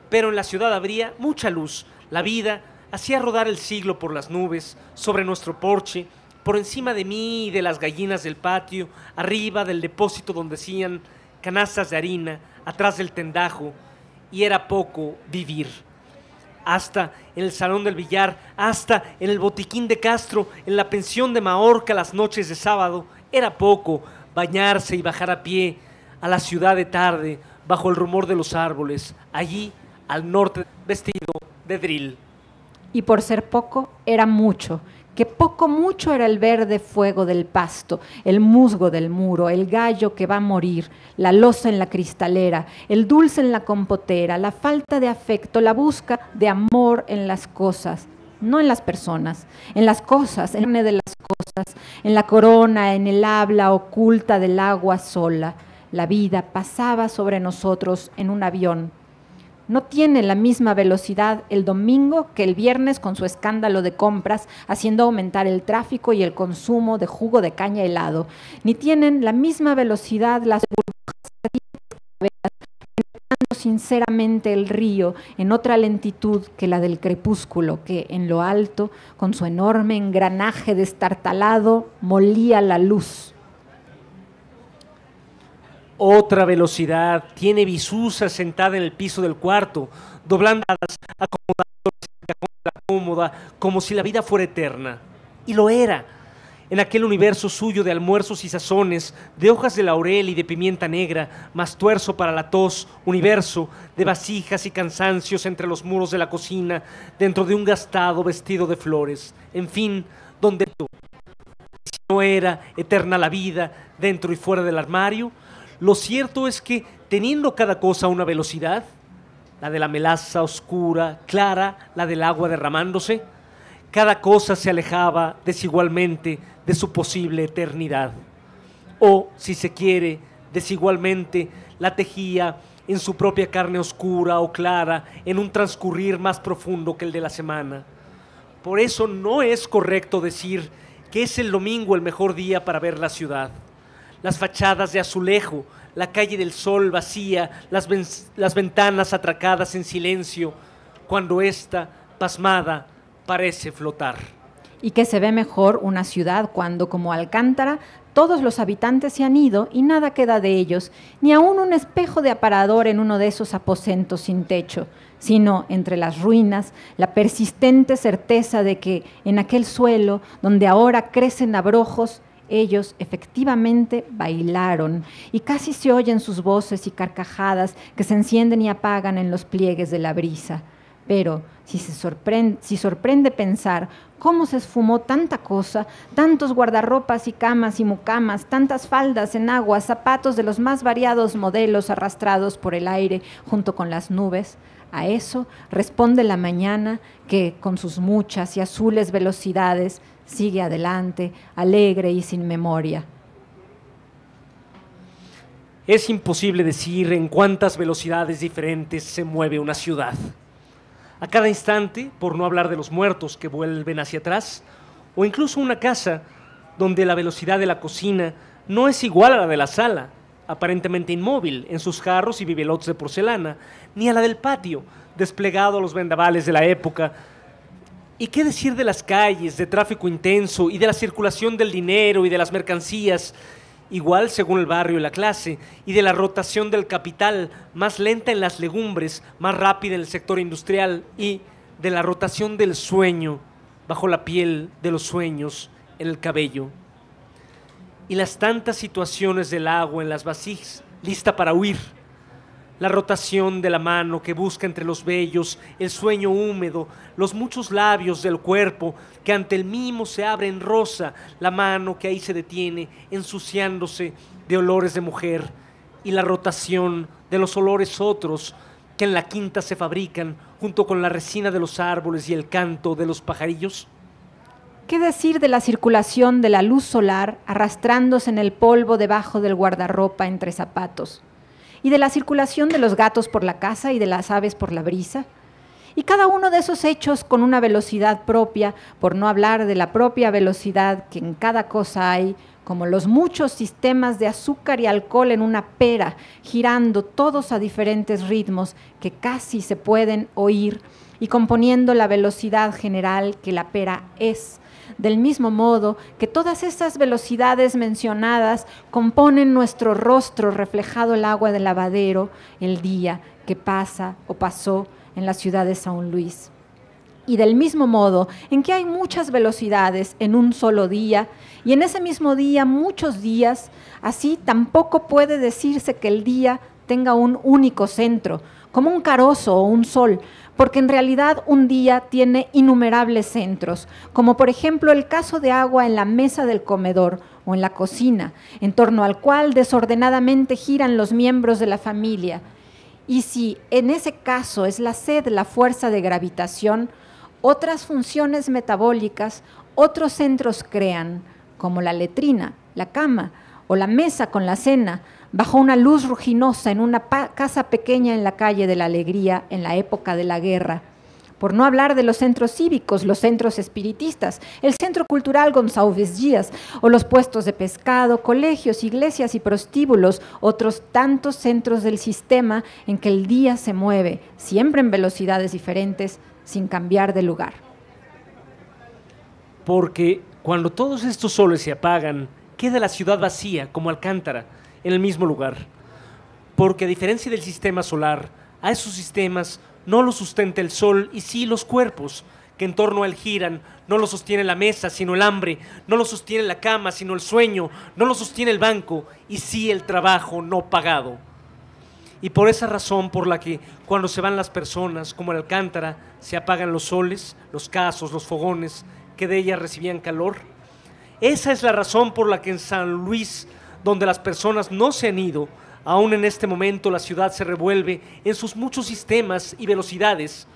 Pero en la ciudad habría mucha luz. La vida hacía rodar el siglo por las nubes, sobre nuestro porche, por encima de mí y de las gallinas del patio, arriba del depósito donde hacían canastas de harina, atrás del tendajo, y era poco vivir. Hasta en el salón del billar, hasta en el botiquín de Castro, en la pensión de Mahorca las noches de sábado, era poco bañarse y bajar a pie a la ciudad de tarde, bajo el rumor de los árboles, allí al norte, vestido de drill. Y por ser poco, era mucho, que poco mucho era el verde fuego del pasto, el musgo del muro, el gallo que va a morir, la loza en la cristalera, el dulce en la compotera, la falta de afecto, la busca de amor en las cosas, no en las personas, en las cosas, en el de las cosas, en la corona, en el habla oculta del agua sola. La vida pasaba sobre nosotros en un avión. No tiene la misma velocidad el domingo que el viernes con su escándalo de compras, haciendo aumentar el tráfico y el consumo de jugo de caña helado. Ni tienen la misma velocidad las burbujas penetrando sinceramente el río en otra lentitud que la del crepúsculo, que en lo alto, con su enorme engranaje destartalado, molía la luz. Otra velocidad tiene Visusa sentada en el piso del cuarto, doblando, acomodándose en el cajón de la cómoda, como si la vida fuera eterna. Y lo era. En aquel universo suyo de almuerzos y sazones, de hojas de laurel y de pimienta negra, más tuerzo para la tos, universo de vasijas y cansancios entre los muros de la cocina, dentro de un gastado vestido de flores. En fin, donde si no era eterna la vida, dentro y fuera del armario. Lo cierto es que, teniendo cada cosa una velocidad, la de la melaza oscura, clara, la del agua derramándose, cada cosa se alejaba desigualmente de su posible eternidad. O, si se quiere, desigualmente la tejía en su propia carne oscura o clara, en un transcurrir más profundo que el de la semana. Por eso no es correcto decir que es el domingo el mejor día para ver la ciudad. Las fachadas de azulejo, la calle del sol vacía, las ventanas atracadas en silencio, cuando ésta, pasmada, parece flotar. Y que se ve mejor una ciudad cuando, como Alcántara, todos los habitantes se han ido y nada queda de ellos, ni aún un espejo de aparador en uno de esos aposentos sin techo, sino entre las ruinas la persistente certeza de que en aquel suelo donde ahora crecen abrojos, ellos efectivamente bailaron y casi se oyen sus voces y carcajadas que se encienden y apagan en los pliegues de la brisa. Pero si sorprende pensar cómo se esfumó tanta cosa, tantos guardarropas y camas y mucamas, tantas faldas en agua, zapatos de los más variados modelos arrastrados por el aire junto con las nubes, a eso responde la mañana que, con sus muchas y azules velocidades, sigue adelante, alegre y sin memoria. Es imposible decir en cuántas velocidades diferentes se mueve una ciudad. A cada instante, por no hablar de los muertos que vuelven hacia atrás, o incluso una casa donde la velocidad de la cocina no es igual a la de la sala, aparentemente inmóvil en sus jarros y bibelots de porcelana, ni a la del patio, desplegado a los vendavales de la época. ¿Y qué decir de las calles, de tráfico intenso y de la circulación del dinero y de las mercancías, igual según el barrio y la clase, y de la rotación del capital, más lenta en las legumbres, más rápida en el sector industrial, y de la rotación del sueño bajo la piel, de los sueños en el cabello. Y las tantas situaciones del agua en las vasijas, lista para huir, la rotación de la mano que busca entre los vellos, el sueño húmedo, los muchos labios del cuerpo que ante el mimo se abre en rosa, la mano que ahí se detiene, ensuciándose de olores de mujer, y la rotación de los olores otros que en la quinta se fabrican junto con la resina de los árboles y el canto de los pajarillos. ¿Qué decir de la circulación de la luz solar arrastrándose en el polvo debajo del guardarropa entre zapatos? ¿Y de la circulación de los gatos por la casa y de las aves por la brisa? Y cada uno de esos hechos con una velocidad propia, por no hablar de la propia velocidad que en cada cosa hay, como los muchos sistemas de azúcar y alcohol en una pera, girando todos a diferentes ritmos que casi se pueden oír y componiendo la velocidad general que la pera es. Del mismo modo que todas esas velocidades mencionadas componen nuestro rostro reflejado el agua del lavadero, el día que pasa o pasó en la ciudad de San Luis. Y del mismo modo en que hay muchas velocidades en un solo día, y en ese mismo día muchos días, así tampoco puede decirse que el día tenga un único centro, como un carozo o un sol, porque en realidad un día tiene innumerables centros, como por ejemplo el caso de agua en la mesa del comedor o en la cocina, en torno al cual desordenadamente giran los miembros de la familia. Y si en ese caso es la sed la fuerza de gravitación, otras funciones metabólicas, otros centros crean, como la letrina, la cama o la mesa con la cena, bajo una luz ruginosa en una casa pequeña en la calle de la Alegría en la época de la guerra. Por no hablar de los centros cívicos, los centros espiritistas, el Centro Cultural Gonçalves Dias o los puestos de pescado, colegios, iglesias y prostíbulos, otros tantos centros del sistema en que el día se mueve, siempre en velocidades diferentes, sin cambiar de lugar. Porque cuando todos estos soles se apagan, queda la ciudad vacía como Alcántara, en el mismo lugar, porque a diferencia del sistema solar, a esos sistemas no los sustenta el sol y sí los cuerpos que en torno a él giran, no lo sostiene la mesa sino el hambre, no lo sostiene la cama sino el sueño, no lo sostiene el banco y sí el trabajo no pagado. Y por esa razón por la que cuando se van las personas, como en Alcántara, se apagan los soles, los casos, los fogones que de ellas recibían calor, esa es la razón por la que en San Luis, donde las personas no se han ido, aún en este momento la ciudad se revuelve en sus muchos sistemas y velocidades,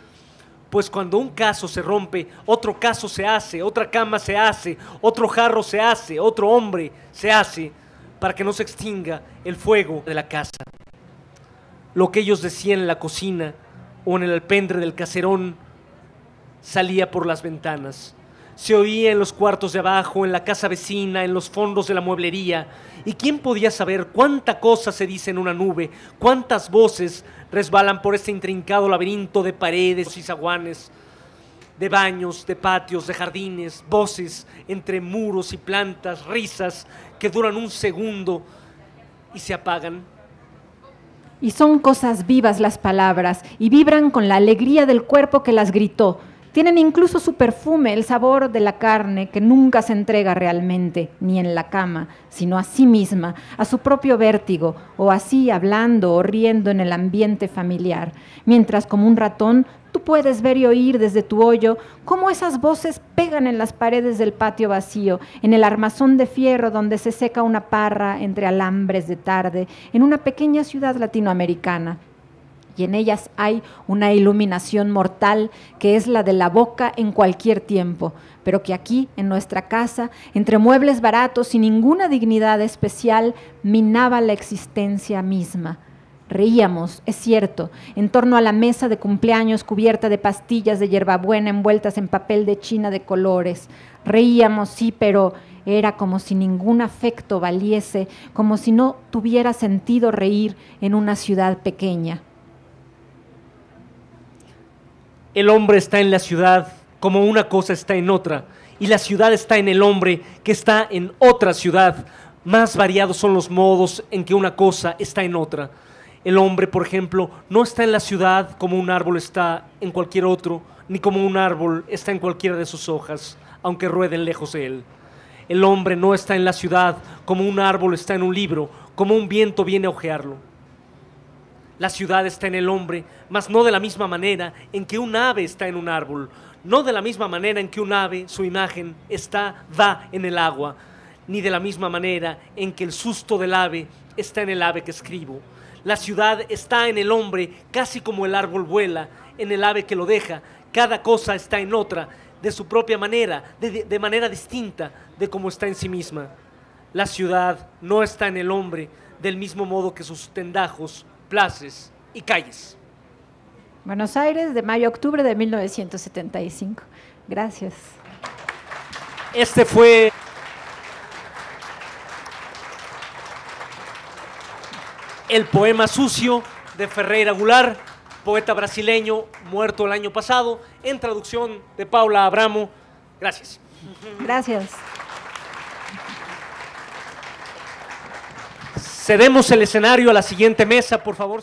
pues cuando un caso se rompe, otro caso se hace, otra cama se hace, otro jarro se hace, otro hombre se hace, para que no se extinga el fuego de la casa. Lo que ellos decían en la cocina o en el alpendre del caserón salía por las ventanas. Se oía en los cuartos de abajo, en la casa vecina, en los fondos de la mueblería. ¿Y quién podía saber cuánta cosa se dice en una nube? ¿Cuántas voces resbalan por este intrincado laberinto de paredes y zaguanes, de baños, de patios, de jardines, voces entre muros y plantas, risas que duran un segundo y se apagan? Y son cosas vivas las palabras, y vibran con la alegría del cuerpo que las gritó. Tienen incluso su perfume, el sabor de la carne que nunca se entrega realmente, ni en la cama, sino a sí misma, a su propio vértigo, o así hablando o riendo en el ambiente familiar, mientras como un ratón tú puedes ver y oír desde tu hoyo cómo esas voces pegan en las paredes del patio vacío, en el armazón de fierro donde se seca una parra entre alambres de tarde, en una pequeña ciudad latinoamericana. Y en ellas hay una iluminación mortal que es la de la boca en cualquier tiempo, pero que aquí, en nuestra casa, entre muebles baratos y ninguna dignidad especial, minaba la existencia misma. Reíamos, es cierto, en torno a la mesa de cumpleaños cubierta de pastillas de hierbabuena envueltas en papel de china de colores. Reíamos, sí, pero era como si ningún afecto valiese, como si no tuviera sentido reír en una ciudad pequeña. El hombre está en la ciudad como una cosa está en otra, y la ciudad está en el hombre que está en otra ciudad, más variados son los modos en que una cosa está en otra. El hombre, por ejemplo, no está en la ciudad como un árbol está en cualquier otro, ni como un árbol está en cualquiera de sus hojas, aunque rueden lejos de él. El hombre no está en la ciudad como un árbol está en un libro, como un viento viene a hojearlo. La ciudad está en el hombre, mas no de la misma manera en que un ave está en un árbol, no de la misma manera en que un ave, su imagen, va en el agua, ni de la misma manera en que el susto del ave está en el ave que escribo. La ciudad está en el hombre, casi como el árbol vuela, en el ave que lo deja. Cada cosa está en otra, de su propia manera, de manera distinta de como está en sí misma. La ciudad no está en el hombre, del mismo modo que sus tendajos, plazas y calles. Buenos Aires, de mayo a octubre de 1975. Gracias. Este fue el poema sucio de Ferreira Goulart, poeta brasileño muerto el año pasado, en traducción de Paula Abramo. Gracias. Gracias. Cedemos el escenario a la siguiente mesa, por favor.